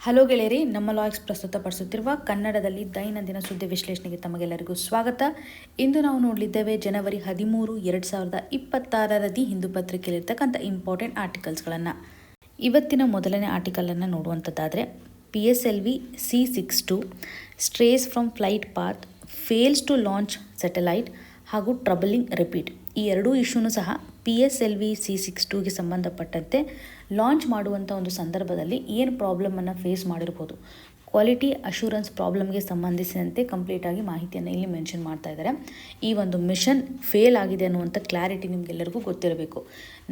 Hello ಗೆಳೆಯರಿ, ನಮ್ಮ ಲಾಯಕ್ಸ್ ಪ್ರಸ್ತುತಪಡಿಸುತ್ತಿರುವ ಕನ್ನಡದಲ್ಲಿ ದೈನಂದಿನ ಸುದ್ದಿ ವಿಶ್ಲೇಷಣೆಗೆ ತಮಗೆಲ್ಲರಿಗೂ ಸ್ವಾಗತ. ಇಂದು ನಾವು ನೋಡಲಿದ್ದೇವೆ ಜನವರಿ 13, 2026 ದಿ ಹಿಂದೂ ಪತ್ರಿಕೆಯಲ್ಲಿರ್ತಕ್ಕಂಥ ಇಂಪಾರ್ಟೆಂಟ್ ಆರ್ಟಿಕಲ್ಸ್ಗಳನ್ನು. ಇವತ್ತಿನ ಮೊದಲನೇ ಆರ್ಟಿಕಲನ್ನು ನೋಡುವಂಥದ್ದಾದರೆ PSLV C-62 strays from flight path, fails to launch satellite ಹಾಗೂ ಟ್ರಬಲಿಂಗ್ ರಿಪೀಟ್. ಈ ಎರಡೂ ಇಶ್ಯೂನು ಸಹ PSLV C-62ಗೆ ಸಂಬಂಧಪಟ್ಟಂತೆ ಲಾಂಚ್ ಮಾಡುವಂಥ ಒಂದು ಸಂದರ್ಭದಲ್ಲಿ ಏನು ಪ್ರಾಬ್ಲಮನ್ನು ಫೇಸ್ ಮಾಡಿರ್ಬೋದು, ಕ್ವಾಲಿಟಿ ಅಶ್ಯೂರೆನ್ಸ್ ಪ್ರಾಬ್ಲಮ್ಗೆ ಸಂಬಂಧಿಸಿದಂತೆ ಕಂಪ್ಲೀಟಾಗಿ ಮಾಹಿತಿಯನ್ನು ಇಲ್ಲಿ ಮೆನ್ಷನ್ ಮಾಡ್ತಾ ಇದ್ದಾರೆ. ಈ ಒಂದು ಮಿಷನ್ ಫೇಲ್ ಆಗಿದೆ ಅನ್ನುವಂಥ ಕ್ಲಾರಿಟಿ ನಿಮಗೆಲ್ಲರಿಗೂ ಗೊತ್ತಿರಬೇಕು.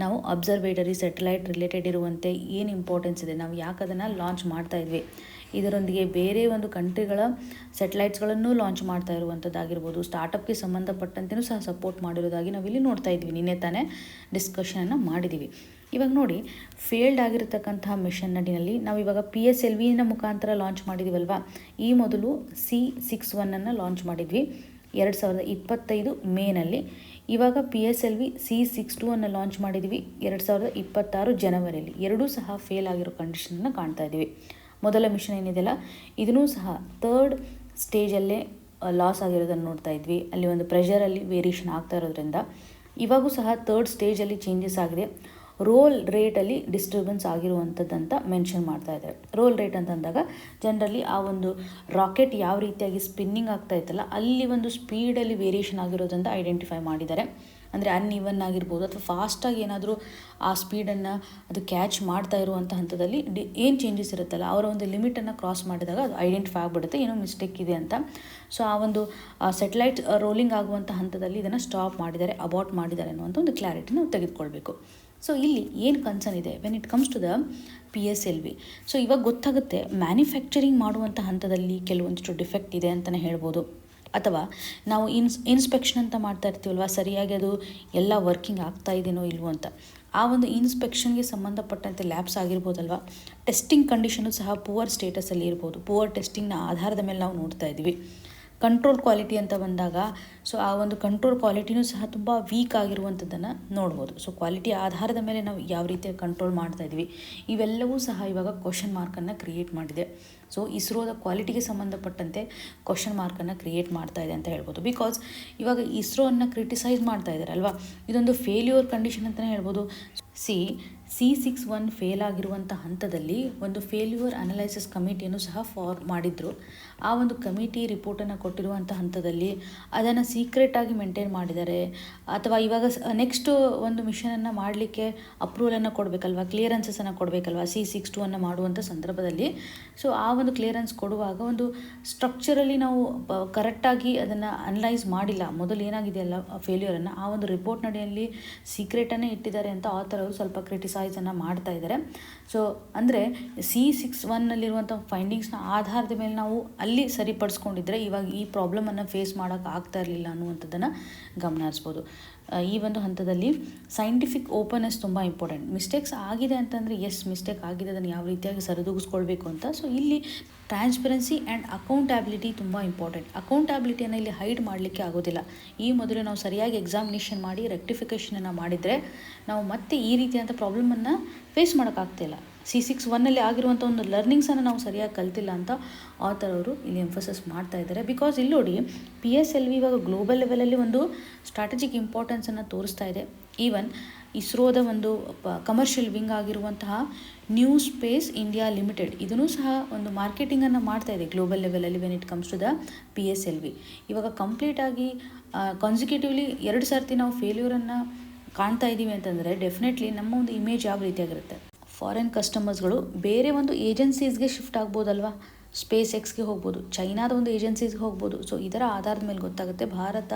ನಾವು ಅಬ್ಸರ್ವೇಟರಿ ಸ್ಯಾಟಲೈಟ್ ರಿಲೇಟೆಡ್ ಇರುವಂತೆ ಏನು ಇಂಪಾರ್ಟೆನ್ಸ್ ಇದೆ, ನಾವು ಯಾಕೆ ಅದನ್ನು ಲಾಂಚ್ ಮಾಡ್ತಾ ಇದ್ವಿ, ಇದರೊಂದಿಗೆ ಬೇರೆ ಒಂದು ಕಂಟ್ರಿಗಳ ಸ್ಯಾಟಲೈಟ್ಸ್ಗಳನ್ನು ಲಾಂಚ್ ಮಾಡ್ತಾ ಇರುವಂಥದ್ದಾಗಿರ್ಬೋದು, ಸ್ಟಾರ್ಟಪ್ಗೆ ಸಂಬಂಧಪಟ್ಟಂತೆಯೂ ಸಹ ಸಪೋರ್ಟ್ ಮಾಡಿರೋದಾಗಿ ನಾವಿಲ್ಲಿ ನೋಡ್ತಾ ಇದ್ವಿ. ನಿನ್ನೆ ತಾನೇ ಡಿಸ್ಕಷನನ್ನು ಮಾಡಿದ್ದೀವಿ. ಇವಾಗ ನೋಡಿ, ಫೇಲ್ಡ್ ಆಗಿರತಕ್ಕಂತಹ ಮಿಷನ್ ನಡಿನಲ್ಲಿ ನಾವು ಇವಾಗ PSLVನ ಮುಖಾಂತರ ಲಾಂಚ್ ಮಾಡಿದ್ದೀವಲ್ವಾ. ಈ ಮೊದಲು C-61 ಲಾಂಚ್ ಮಾಡಿದ್ವಿ 2025 ಮೇನಲ್ಲಿ. ಇವಾಗ PSLV C-62 ಲಾಂಚ್ ಮಾಡಿದ್ವಿ 2026 ಜನವರಿಯಲ್ಲಿ. ಎರಡೂ ಸಹ ಫೇಲ್ ಆಗಿರೋ ಕಂಡೀಷನನ್ನು ಕಾಣ್ತಾ ಇದ್ದೀವಿ. ಮೊದಲ ಮಿಷನ್ ಏನಿದೆಯಲ್ಲ, ಇದನ್ನೂ ಸಹ ಥರ್ಡ್ ಸ್ಟೇಜಲ್ಲೇ ಲಾಸ್ ಆಗಿರೋದನ್ನು ನೋಡ್ತಾ ಇದ್ವಿ. ಅಲ್ಲಿ ಒಂದು ಪ್ರೆಷರಲ್ಲಿ ವೇರಿಯೇಷನ್ ಆಗ್ತಾ ಇರೋದ್ರಿಂದ ಇವಾಗೂ ಸಹ ಥರ್ಡ್ ಸ್ಟೇಜಲ್ಲಿ ಚೇಂಜಸ್ ಆಗಿದೆ. ರೋಲ್ ರೇಟಲ್ಲಿ ಡಿಸ್ಟರ್ಬೆನ್ಸ್ ಆಗಿರುವಂಥದ್ದಂತ ಮೆನ್ಷನ್ ಮಾಡ್ತಾ ಇದ್ದಾರೆ. ರೋಲ್ ರೇಟ್ ಅಂತಂದಾಗ ಜನರಲಿ ಆ ಒಂದು ರಾಕೆಟ್ ಯಾವ ರೀತಿಯಾಗಿ ಸ್ಪಿನ್ನಿಂಗ್ ಆಗ್ತಾ ಇತ್ತಲ್ಲ, ಅಲ್ಲಿ ಒಂದು ಸ್ಪೀಡಲ್ಲಿ ವೇರಿಯೇಷನ್ ಆಗಿರೋದ್ರಿಂದ ಐಡೆಂಟಿಫೈ ಮಾಡಿದ್ದಾರೆ. ಅಂದರೆ ಅನ್ಇವನ್ ಆಗಿರ್ಬೋದು ಅಥವಾ ಫಾಸ್ಟಾಗಿ ಏನಾದರೂ ಆ ಸ್ಪೀಡನ್ನು ಅದು ಕ್ಯಾಚ್ ಮಾಡ್ತಾ ಇರುವಂಥ ಹಂತದಲ್ಲಿ ಏನು ಚೇಂಜಸ್ ಇರುತ್ತಲ್ಲ, ಅವರ ಒಂದು ಲಿಮಿಟನ್ನು ಕ್ರಾಸ್ ಮಾಡಿದಾಗ ಅದು ಐಡೆಂಟಿಫೈ ಆಗಿಬಿಡುತ್ತೆ ಏನೋ ಮಿಸ್ಟೇಕ್ ಇದೆ ಅಂತ. ಸೊ ಆ ಒಂದು ಸ್ಯಾಟಲೈಟ್ ರೋಲಿಂಗ್ ಆಗುವಂಥ ಹಂತದಲ್ಲಿ ಇದನ್ನು ಸ್ಟಾಪ್ ಮಾಡಿದ್ದಾರೆ, ಅಬಾರ್ಟ್ ಮಾಡಿದ್ದಾರೆ ಅನ್ನುವಂಥ ಒಂದು ಕ್ಲಾರಿಟಿ ನಾವು ತೆಗೆದುಕೊಳ್ಬೇಕು. ಸೊ ಇಲ್ಲಿ ಏನು ಕನ್ಸರ್ನ್ ಇದೆ when it comes to the PSLV. So ಇವಾಗ ಗೊತ್ತಾಗುತ್ತೆ, ಮ್ಯಾನುಫ್ಯಾಕ್ಚರಿಂಗ್ ಮಾಡುವಂಥ ಹಂತದಲ್ಲಿ ಕೆಲವೊಂದಿಷ್ಟು ಡಿಫೆಕ್ಟ್ ಇದೆ ಅಂತಲೇ ಹೇಳ್ಬೋದು. ಅಥವಾ ನಾವು ಇನ್ಸ್ಪೆಕ್ಷನ್ ಅಂತ ಮಾಡ್ತಾ ಇರ್ತೀವಲ್ವ, ಸರಿಯಾಗಿ ಅದು ಎಲ್ಲ ವರ್ಕಿಂಗ್ ಆಗ್ತಾ ಇದೆಯೋ ಇಲ್ವೋ ಅಂತ. ಆ ಒಂದು ಇನ್ಸ್ಪೆಕ್ಷನ್ಗೆ ಸಂಬಂಧಪಟ್ಟಂತೆ ಲ್ಯಾಬ್ಸ್ ಆಗಿರ್ಬೋದಲ್ವ. ಟೆಸ್ಟಿಂಗ್ ಕಂಡೀಷನು ಸಹ ಪುವರ್ ಸ್ಟೇಟಸಲ್ಲಿ ಇರ್ಬೋದು. ಪುವರ್ ಟೆಸ್ಟಿಂಗ್ನ ಆಧಾರದ ಮೇಲೆ ನಾವು ನೋಡ್ತಾ ಇದ್ವಿ. ಕಂಟ್ರೋಲ್ ಕ್ವಾಲಿಟಿ ಅಂತ ಬಂದಾಗ, ಸೊ ಆ ಒಂದು ಕಂಟ್ರೋಲ್ ಕ್ವಾಲಿಟಿನೂ ಸಹ ತುಂಬ ವೀಕ್ ಆಗಿರುವಂಥದ್ದನ್ನು ನೋಡ್ಬೋದು. ಸೊ ಕ್ವಾಲಿಟಿ ಆಧಾರದ ಮೇಲೆ ನಾವು ಯಾವ ರೀತಿಯಾಗಿ ಕಂಟ್ರೋಲ್ ಮಾಡ್ತಾ ಇದ್ವಿ, ಇವೆಲ್ಲವೂ ಸಹ ಇವಾಗ ಕ್ವಶನ್ ಮಾರ್ಕನ್ನು ಕ್ರಿಯೇಟ್ ಮಾಡಿದೆ. ಸೊ ಇಸ್ರೋದ ಕ್ವಾಲಿಟಿಗೆ ಸಂಬಂಧಪಟ್ಟಂತೆ ಕ್ವಶನ್ ಮಾರ್ಕನ್ನು ಕ್ರಿಯೇಟ್ ಮಾಡ್ತಾ ಇದೆ ಅಂತ ಹೇಳ್ಬೋದು. ಬಿಕಾಸ್ ಇವಾಗ ಇಸ್ರೋವನ್ನು ಕ್ರಿಟಿಸೈಸ್ ಮಾಡ್ತಾ ಇದ್ದಾರೆ ಅಲ್ವಾ, ಇದೊಂದು ಫೇಲ್ಯೂರ್ ಕಂಡೀಷನ್ ಅಂತಲೇ ಹೇಳ್ಬೋದು. C-61 ಫೇಲ್ ಆಗಿರುವಂಥ ಹಂತದಲ್ಲಿ ಒಂದು ಫೇಲ್ಯೂರ್ ಅನಲೈಸಿಸ್ ಕಮಿಟಿಯನ್ನು ಸಹ ಫಾರ್ಮ್ ಮಾಡಿದ್ರು. ಆ ಒಂದು ಕಮಿಟಿ ರಿಪೋರ್ಟನ್ನು ಕೊಟ್ಟಿರುವಂಥ ಹಂತದಲ್ಲಿ ಅದನ್ನು ಸೀಕ್ರೆಟಾಗಿ ಮೇಂಟೈನ್ ಮಾಡಿದ್ದಾರೆ. ಅಥವಾ ಇವಾಗ ನೆಕ್ಸ್ಟ್ ಒಂದು ಮಿಷನನ್ನು ಮಾಡಲಿಕ್ಕೆ ಅಪ್ರೂವಲನ್ನು ಕೊಡಬೇಕಲ್ವ, ಕ್ಲಿಯರೆನ್ಸಸನ್ನು ಕೊಡಬೇಕಲ್ವ C-62 ಮಾಡುವಂಥ ಸಂದರ್ಭದಲ್ಲಿ. ಸೊ ಆ ಒಂದು ಕ್ಲಿಯರೆನ್ಸ್ ಕೊಡುವಾಗ ಒಂದು ಸ್ಟ್ರಕ್ಚರಲ್ಲಿ ನಾವು ಕರೆಕ್ಟಾಗಿ ಅದನ್ನು ಅನಲೈಸ್ ಮಾಡಿಲ್ಲ. ಮೊದಲು ಏನಾಗಿದೆಯಲ್ಲ ಫೇಲ್ಯೂರನ್ನು, ಆ ಒಂದು ರಿಪೋರ್ಟ್ ನಡಿಯಲ್ಲಿ ಸೀಕ್ರೆಟನ್ನೇ ಇಟ್ಟಿದ್ದಾರೆ ಅಂತ ಆಥರ್ ಅವರು ಸ್ವಲ್ಪ ಕ್ರಿಟಿಸೈಸನ್ನು ಮಾಡ್ತಾ ಇದ್ದಾರೆ. ಸೊ ಅಂದರೆ C-61ನಲ್ಲಿರುವಂಥ ಫೈಂಡಿಂಗ್ಸ್ನ ಆಧಾರದ ಮೇಲೆ ನಾವು ಅಲ್ಲಿ ಸರಿಪಡಿಸ್ಕೊಂಡಿದ್ರೆ ಇವಾಗ ಈ ಪ್ರಾಬ್ಲಮನ್ನು ಫೇಸ್ ಮಾಡೋಕ್ಕೆ ಆಗ್ತಾ ಇರಲಿಲ್ಲ ಅನ್ನುವಂಥದ್ದನ್ನು ಗಮನ ಹರಿಸ್ಬೋದು. ಈ ಒಂದು ಹಂತದಲ್ಲಿ ಸೈಂಟಿಫಿಕ್ ಓಪನ್ನೆಸ್ ತುಂಬ ಇಂಪಾರ್ಟೆಂಟ್. ಮಿಸ್ಟೇಕ್ಸ್ ಆಗಿದೆ ಅಂತಂದರೆ ಎಸ್, ಮಿಸ್ಟೇಕ್ ಆಗಿದೆ, ಅದನ್ನು ಯಾವ ರೀತಿಯಾಗಿ ಸರಿದೂಗಿಸ್ಕೊಳ್ಬೇಕು ಅಂತ. ಸೊ ಇಲ್ಲಿ ಟ್ರಾನ್ಸ್ಪರೆನ್ಸಿ ಆ್ಯಂಡ್ ಅಕೌಂಟಬಿಲಿಟಿ ತುಂಬ ಇಂಪಾರ್ಟೆಂಟ್. ಅಕೌಂಟಬಿಲಿಟಿಯನ್ನು ಇಲ್ಲಿ ಹೈಡ್ ಮಾಡಲಿಕ್ಕೆ ಆಗೋದಿಲ್ಲ. ಈ ಮೊದಲು ನಾವು ಸರಿಯಾಗಿ ಎಕ್ಸಾಮಿನೇಷನ್ ಮಾಡಿ ರೆಕ್ಟಿಫಿಕೇಷನನ್ನು ಮಾಡಿದರೆ ನಾವು ಮತ್ತೆ ಈ ರೀತಿಯಾದ ಪ್ರಾಬ್ಲಮನ್ನು ಫೇಸ್ ಮಾಡೋಕ್ಕಾಗ್ತಿಲ್ಲ. C-61 ಆಗಿರುವಂಥ ಒಂದು ಲರ್ನಿಂಗ್ಸನ್ನು ನಾವು ಸರಿಯಾಗಿ ಕಲ್ತಿಲ್ಲ ಅಂತ ಆಥರ್ ಅವರು ಇಲ್ಲಿ ಎಂಫೋಸಿಸ್ ಮಾಡ್ತಾ ಇದ್ದಾರೆ. ಬಿಕಾಸ್ ಇಲ್ಲಿ ನೋಡಿ, PSLV ಇವಾಗ ಗ್ಲೋಬಲ್ ಲೆವೆಲಲ್ಲಿ ಒಂದು ಸ್ಟ್ರಾಟಜಿಕ್ ಇಂಪಾರ್ಟೆನ್ಸನ್ನು ತೋರಿಸ್ತಾ ಇದೆ. ಈವನ್ ಇಸ್ರೋದ ಒಂದು ಕಮರ್ಷಿಯಲ್ ವಿಂಗ್ ಆಗಿರುವಂತಹ ನ್ಯೂ ಸ್ಪೇಸ್ ಇಂಡಿಯಾ ಲಿಮಿಟೆಡ್ ಇದನ್ನು ಸಹ ಒಂದು ಮಾರ್ಕೆಟಿಂಗನ್ನು ಮಾಡ್ತಾ ಇದೆ ಗ್ಲೋಬಲ್ ಲೆವೆಲಲ್ಲಿ when it comes to the PSLV. ಇವಾಗ ಕಂಪ್ಲೀಟಾಗಿ ಕಾನ್ಸಿಕ್ಯೂಟಿವ್ಲಿ 2 ಸರ್ತಿ ನಾವು ಫೇಲ್ಯೂರನ್ನು ಕಾಣ್ತಾ ಇದ್ದೀವಿ ಅಂತಂದರೆ ಡೆಫಿನೆಟ್ಲಿ ನಮ್ಮ ಒಂದು ಇಮೇಜ್ ಯಾವ ರೀತಿಯಾಗಿರುತ್ತೆ. ಫಾರಿನ್ ಕಸ್ಟಮರ್ಸ್ಗಳು ಬೇರೆ ಒಂದು ಏಜೆನ್ಸೀಸ್ಗೆ ಶಿಫ್ಟ್ ಆಗ್ಬೋದಲ್ವಾ, ಸ್ಪೇಸ್ ಎಕ್ಸ್ಗೆ ಹೋಗ್ಬೋದು, ಚೈನಾದ ಒಂದು ಏಜೆನ್ಸೀಸ್ಗೆ ಹೋಗ್ಬೋದು. ಸೊ ಇದರ ಆಧಾರದ ಮೇಲೆ ಗೊತ್ತಾಗುತ್ತೆ ಭಾರತ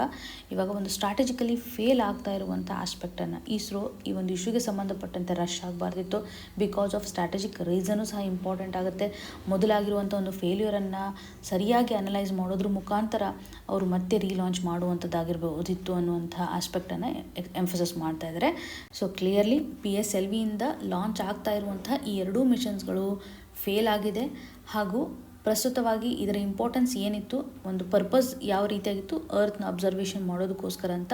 ಇವಾಗ ಒಂದು ಸ್ಟ್ರಾಟಜಿಕಲಿ ಫೇಲ್ ಆಗ್ತಾ ಇರುವಂಥ ಆಸ್ಪೆಕ್ಟನ್ನು. ಇಸ್ರೋ ಈ ಒಂದು ಇಶ್ಯೂಗೆ ಸಂಬಂಧಪಟ್ಟಂತೆ ರಶ್ ಆಗಬಾರ್ದಿತ್ತು. ಬಿಕಾಸ್ ಆಫ್ ಸ್ಟ್ರಾಟಜಿಕ್ ರೀಸನು ಸಹ ಇಂಪಾರ್ಟೆಂಟ್ ಆಗುತ್ತೆ. ಮೊದಲಾಗಿರುವಂಥ ಒಂದು ಫೇಲ್ಯೂರನ್ನು ಸರಿಯಾಗಿ ಅನಲೈಸ್ ಮಾಡೋದ್ರ ಮುಖಾಂತರ ಅವರು ಮತ್ತೆ ರೀಲಾಂಚ್ ಮಾಡುವಂಥದ್ದಾಗಿರ್ಬೋದಿತ್ತು ಅನ್ನುವಂಥ ಆಸ್ಪೆಕ್ಟನ್ನು ಎಂಫೋಸಿಸ್ ಮಾಡ್ತಾ ಇದ್ದಾರೆ. ಸೊ ಕ್ಲಿಯರ್ಲಿ PSLVಯಿಂದ ಲಾಂಚ್ ಆಗ್ತಾ ಇರುವಂಥ ಈ ಎರಡೂ ಮಿಷನ್ಸ್ಗಳು ಫೇಲ್ ಆಗಿದೆ ಹಾಗೂ ಪ್ರಸ್ತುತವಾಗಿ ಇದರ ಇಂಪಾರ್ಟೆನ್ಸ್ ಏನಿತ್ತು, ಒಂದು ಪರ್ಪಸ್ ಯಾವ ರೀತಿಯಾಗಿತ್ತು, ಅರ್ತ್ನ ಅಬ್ಸರ್ವೇಷನ್ ಮಾಡೋದಕ್ಕೋಸ್ಕರ ಅಂತ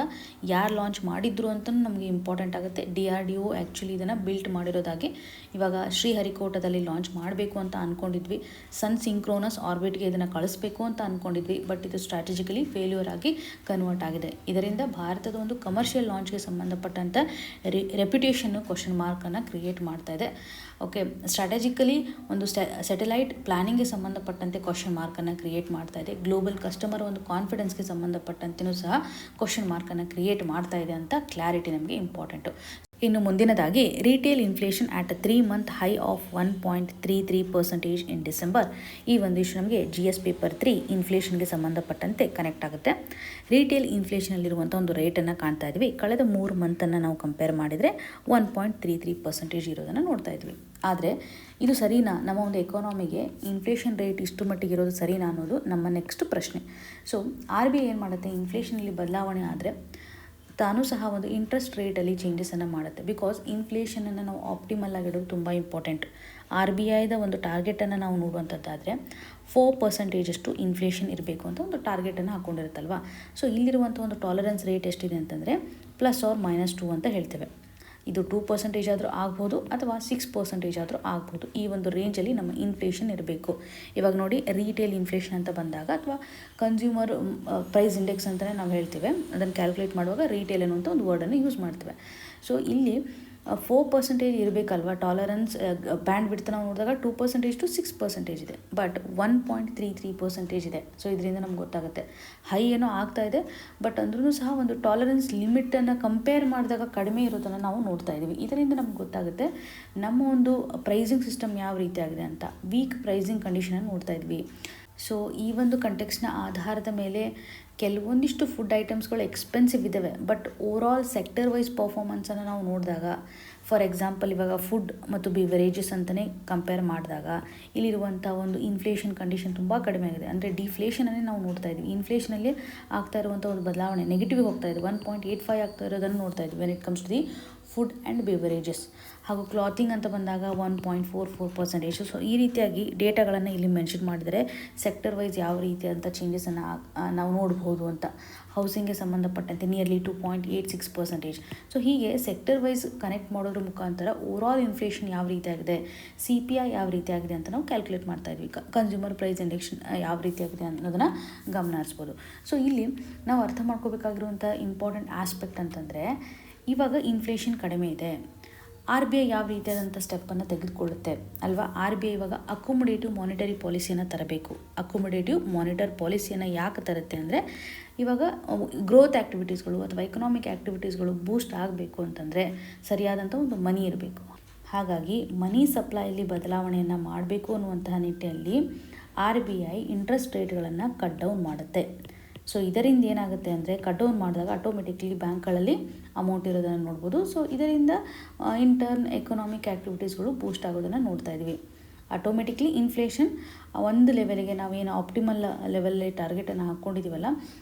ಯಾರು ಲಾಂಚ್ ಮಾಡಿದ್ರು ಅಂತ ನಮಗೆ ಇಂಪಾರ್ಟೆಂಟ್ ಆಗುತ್ತೆ. DRDO ಆ್ಯಕ್ಚುಲಿ ಇದನ್ನು ಬಿಲ್ಟ್ ಮಾಡಿರೋದಾಗಿ ಇವಾಗ ಶ್ರೀಹರಿಕೋಟದಲ್ಲಿ ಲಾಂಚ್ ಮಾಡಬೇಕು ಅಂತ ಅಂದ್ಕೊಂಡಿದ್ವಿ. ಸನ್ ಸಿಂಕ್ರೋನಸ್ ಆರ್ಬಿಟ್ಗೆ ಇದನ್ನು ಕಳಿಸ್ಬೇಕು ಅಂತ ಅಂದ್ಕೊಂಡಿದ್ವಿ. ಬಟ್ ಇದು ಸ್ಟ್ರಾಟಜಿಕಲಿ ಫೇಲ್ಯೂರ್ ಆಗಿ ಕನ್ವರ್ಟ್ ಆಗಿದೆ. ಇದರಿಂದ ಭಾರತದ ಒಂದು ಕಮರ್ಷಿಯಲ್ ಲಾಂಚ್ಗೆ ಸಂಬಂಧಪಟ್ಟಂಥ ರೆಪ್ಯುಟೇಷನ್ನು ಕ್ವಶನ್ ಮಾರ್ಕನ್ನು ಕ್ರಿಯೇಟ್ ಮಾಡ್ತಾ ಇದೆ. ಓಕೆ, ಸ್ಟ್ರಾಟಜಿಕಲಿ ಒಂದು ಸ್ಯಾಟಲೈಟ್ ಪ್ಲಾನಿಂಗ್ಗೆ ಸಂಬಂಧಪಟ್ಟಂತೆ ಕ್ವಶನ್ ಮಾರ್ಕನ್ನು ಕ್ರಿಯೇಟ್ ಮಾಡ್ತಾ ಇದೆ. ಗ್ಲೋಬಲ್ ಕಸ್ಟಮರ್ ಒಂದು ಕಾನ್ಫಿಡೆನ್ಸ್ಗೆ ಸಂಬಂಧಪಟ್ಟಂತೆಯೂ ಸಹ ಕ್ವಶನ್ ಮಾರ್ಕನ್ನು ಕ್ರಿಯೇಟ್ ಮಾಡ್ತಾ ಇದೆ ಅಂತ ಕ್ಲಾರಿಟಿ ನಮಗೆ ಇಂಪಾರ್ಟೆಂಟು. ಇನ್ನು ಮುಂದಿನದಾಗಿ retail inflation at 3 month high of 1.33% in December. ಈ ಒಂದು ಇಶ್ಯೂ ನಮಗೆ GS ಪೇಪರ್ 3 ಇನ್ಫ್ಲೇಷನ್ಗೆ ಸಂಬಂಧಪಟ್ಟಂತೆ ಕನೆಕ್ಟ್ ಆಗುತ್ತೆ. ರಿಟೇಲ್ ಇನ್ಫ್ಲೇಷನಲ್ಲಿರುವಂಥ ಒಂದು ರೇಟನ್ನು ಕಾಣ್ತಾ ಇದ್ವಿ. ಕಳೆದ 3 ಮಂತನ್ನು ನಾವು ಕಂಪೇರ್ ಮಾಡಿದರೆ 1.33% ಇರೋದನ್ನು ನೋಡ್ತಾ ಇದ್ವಿ. ಆದರೆ ಇದು ಸರಿನಾ, ನಮ್ಮ ಒಂದು ಎಕಾನಮಿಗೆ ಇನ್ಫ್ಲೇಷನ್ ರೇಟ್ ಇಷ್ಟು ಮಟ್ಟಿಗೆ ಇರೋದು ಸರಿನಾ ಅನ್ನೋದು ನಮ್ಮ ನೆಕ್ಸ್ಟ್ ಪ್ರಶ್ನೆ. ಸೊ RBI ಏನು ಮಾಡುತ್ತೆ, ಇನ್ಫ್ಲೇಷನಲ್ಲಿ ಬದಲಾವಣೆ ಆದರೆ ತಾನೂ ಸಹ ಒಂದು ಇಂಟ್ರೆಸ್ಟ್ ರೇಟಲ್ಲಿ ಚೇಂಜಸನ್ನು ಮಾಡುತ್ತೆ. ಬಿಕಾಸ್ ಇನ್ಫ್ಲೇಷನನ್ನು ನಾವು ಆಪ್ಟಿಮಲ್ ಆಗಿಡೋದು ತುಂಬ ಇಂಪಾರ್ಟೆಂಟ್. RBIದ ಒಂದು ಟಾರ್ಗೆಟನ್ನು ನಾವು ನೋಡುವಂಥದ್ದಾದರೆ 4% ಇನ್ಫ್ಲೇಷನ್ ಇರಬೇಕು ಅಂತ ಒಂದು ಟಾರ್ಗೆಟನ್ನು ಹಾಕ್ಕೊಂಡಿರುತ್ತಲ್ವ. ಸೊ ಇಲ್ಲಿರುವಂಥ ಒಂದು ಟಾಲರೆನ್ಸ್ ರೇಟ್ ಎಷ್ಟಿದೆ ಅಂತಂದರೆ +or-2 ಅಂತ ಹೇಳ್ತೇವೆ. ಇದು 2% ಆದರೂ ಆಗ್ಬೋದು ಅಥವಾ 6% ಆದರೂ ಆಗ್ಬೋದು. ಈ ಒಂದು ರೇಂಜಲ್ಲಿ ನಮ್ಮ ಇನ್ಫ್ಲೇಷನ್ ಇರಬೇಕು. ಇವಾಗ ನೋಡಿ, ರಿಟೇಲ್ ಇನ್ಫ್ಲೇಷನ್ ಅಂತ ಬಂದಾಗ ಅಥವಾ ಕನ್ಸ್ಯೂಮರ್ ಪ್ರೈಸ್ ಇಂಡೆಕ್ಸ್ ಅಂತಲೇ ನಾವು ಹೇಳ್ತೇವೆ. ಅದನ್ನು ಕ್ಯಾಲ್ಕುಲೇಟ್ ಮಾಡುವಾಗ ರಿಟೇಲ್ ಅನ್ನುವಂಥ ಒಂದು ವರ್ಡನ್ನು ಯೂಸ್ ಮಾಡ್ತೇವೆ. ಸೊ ಇಲ್ಲಿ 4% ಇರಬೇಕಲ್ವ. ಟಾಲರೆನ್ಸ್ ಬ್ಯಾಂಡ್ ಬಿಡ್ತಾ ನಾವು ನೋಡಿದಾಗ 2% to 6% ಇದೆ. ಬಟ್ 1.33% ಇದೆ. ಸೊ ಇದರಿಂದ ನಮ್ಗೆ ಗೊತ್ತಾಗುತ್ತೆ ಹೈ ಏನೋ ಆಗ್ತಾ ಇದೆ, ಬಟ್ ಅಂದ್ರೂ ಸಹ ಒಂದು ಟಾಲರೆನ್ಸ್ ಲಿಮಿಟನ್ನು ಕಂಪೇರ್ ಮಾಡಿದಾಗ ಕಡಿಮೆ ಇರೋದನ್ನು ನಾವು ನೋಡ್ತಾ ಇದ್ದೀವಿ. ಇದರಿಂದ ನಮ್ಗೆ ಗೊತ್ತಾಗುತ್ತೆ ನಮ್ಮ ಒಂದು ಪ್ರೈಸಿಂಗ್ ಸಿಸ್ಟಮ್ ಯಾವ ರೀತಿ ಆಗಿದೆ ಅಂತ. ವೀಕ್ ಪ್ರೈಸಿಂಗ್ ಕಂಡೀಷನನ್ನು ನೋಡ್ತಾ ಇದ್ವಿ. ಸೊ ಈ ಒಂದು ಕಂಟೆಕ್ಸ್ನ ಆಧಾರದ ಮೇಲೆ ಕೆಲವೊಂದಿಷ್ಟು ಫುಡ್ ಐಟಮ್ಸ್ಗಳು ಎಕ್ಸ್ಪೆನ್ಸಿವ್ ಇದ್ದಾವೆ. ಬಟ್ ಓವರಾಲ್ ಸೆಕ್ಟರ್ ವೈಸ್ ಪರ್ಫಾರ್ಮೆನ್ಸನ್ನು ನಾವು ನೋಡಿದಾಗ, ಫಾರ್ ಎಕ್ಸಾಂಪಲ್ ಇವಾಗ ಫುಡ್ ಮತ್ತು ಬಿವರೇಜಸ್ ಅಂತಲೇ ಕಂಪೇರ್ ಮಾಡಿದಾಗ ಇಲ್ಲಿರುವಂಥ ಒಂದು ಇನ್ಫ್ಲೇಷನ್ ಕಂಡೀಷನ್ ತುಂಬ ಕಡಿಮೆ ಆಗಿದೆ. ಅಂದರೆ ಡಿಫ್ಲೇಷನನ್ನೇ ನಾವು ನೋಡ್ತಾ ಇದ್ವಿ. ಇನ್ಫ್ಲೇಷನಲ್ಲಿ ಆಗ್ತಾ ಇರುವಂಥ ಒಂದು ಬದಲಾವಣೆ ನೆಗೆಟಿವ್ಗೆ ಹೋಗ್ತಾ ಇದೆ. 1.85 ಆಗ್ತಾ ಇರೋದನ್ನು ನೋಡ್ತಾ ಇದ್ವಿ when it comes to the food and beverages. ಹಾಗೂ ಕ್ಲಾತಿಂಗ್ ಅಂತ ಬಂದಾಗ 1.44%. ಸೊ ಈ ರೀತಿಯಾಗಿ ಡೇಟಾಗಳನ್ನು ಇಲ್ಲಿ ಮೆನ್ಷನ್ ಮಾಡಿದರೆ ಸೆಕ್ಟರ್ ವೈಸ್ ಯಾವ ರೀತಿಯಾದಂಥ ಚೇಂಜಸನ್ನು ನಾವು ನೋಡ್ಬೋದು ಅಂತ. ಹೌಸಿಂಗ್ಗೆ ಸಂಬಂಧಪಟ್ಟಂತೆ ನಿಯರ್ಲಿ 2.86%. ಸೊ ಹೀಗೆ ಸೆಕ್ಟರ್ ವೈಸ್ ಕನೆಕ್ಟ್ ಮಾಡೋದ್ರ ಮುಖಾಂತರ ಓವರಾಲ್ ಇನ್ಫ್ಲೇಷನ್ ಯಾವ ರೀತಿಯಾಗಿದೆ, CPI ಯಾವ ರೀತಿಯಾಗಿದೆ ಅಂತ ನಾವು ಕ್ಯಾಲ್ಕುಲೇಟ್ ಮಾಡ್ತಾ ಇದ್ವಿ. ಕನ್ಸ್ಯೂಮರ್ ಪ್ರೈಸ್ ಇಂಡೆಕ್ಸ್ ಯಾವ ರೀತಿಯಾಗಿದೆ ಅನ್ನೋದನ್ನು ಗಮನ ಹರಿಸ್ಬೋದು. ಸೊ ಇಲ್ಲಿ ನಾವು ಅರ್ಥ ಮಾಡ್ಕೋಬೇಕಾಗಿರುವಂಥ ಇಂಪಾರ್ಟೆಂಟ್ ಆಸ್ಪೆಕ್ಟ್ ಅಂತಂದರೆ, ಇವಾಗ ಇನ್ಫ್ಲೇಷನ್ ಕಡಿಮೆ ಇದೆ, RBI ಯಾವ ರೀತಿಯಾದಂಥ ಸ್ಟೆಪ್ಪನ್ನು ತೆಗೆದುಕೊಳ್ಳುತ್ತೆ ಅಲ್ವಾ. RBI ಇವಾಗ ಅಕೊಮೊಡೇಟಿವ್ ಮಾನಿಟರಿ ಪಾಲಿಸಿಯನ್ನು ತರಬೇಕು. ಅಕೊಮೊಡೇಟಿವ್ ಮಾನಿಟರ್ ಪಾಲಿಸಿಯನ್ನು ಯಾಕೆ ತರುತ್ತೆ ಅಂದರೆ, ಇವಾಗ ಗ್ರೋತ್ ಆ್ಯಕ್ಟಿವಿಟೀಸ್ಗಳು ಅಥವಾ ಎಕನಾಮಿಕ್ ಆ್ಯಕ್ಟಿವಿಟೀಸ್ಗಳು ಬೂಸ್ಟ್ ಆಗಬೇಕು ಅಂತಂದರೆ ಸರಿಯಾದಂಥ ಒಂದು ಮನಿ ಇರಬೇಕು. ಹಾಗಾಗಿ ಮನಿ ಸಪ್ಲೈಯಲ್ಲಿ ಬದಲಾವಣೆಯನ್ನು ಮಾಡಬೇಕು ಅನ್ನುವಂತಹ ನಿಟ್ಟಿನಲ್ಲಿ RBI ಇಂಟ್ರೆಸ್ಟ್ ರೇಟ್ಗಳನ್ನು ಕಟ್ ಡೌನ್ ಮಾಡುತ್ತೆ. ಸೊ ಇದರಿಂದ ಏನಾಗುತ್ತೆ ಅಂದರೆ, ಕಟ್ ಡೌನ್ ಮಾಡಿದಾಗ ಆಟೋಮೆಟಿಕ್ಲಿ ಬ್ಯಾಂಕ್ಗಳಲ್ಲಿ ಅಮೌಂಟ್ ಇರೋದನ್ನು ನೋಡ್ಬೋದು. ಸೊ ಇದರಿಂದ ಇಂಟರ್ನ್ ಎಕನಾಮಿಕ್ ಆ್ಯಕ್ಟಿವಿಟೀಸ್ಗಳು ಬೂಸ್ಟ್ ಆಗೋದನ್ನು ನೋಡ್ತಾ ಇದ್ವಿ. ಆಟೋಮೆಟಿಕ್ಲಿ ಇನ್ಫ್ಲೇಷನ್ ಒಂದು ಲೆವೆಲ್ಗೆ ನಾವೇನು ಆಪ್ಟಿಮಲ್ ಲೆವೆಲ್ಲೇ ಟಾರ್ಗೆಟನ್ನು ಹಾಕ್ಕೊಂಡಿದ್ದೀವಲ್ಲ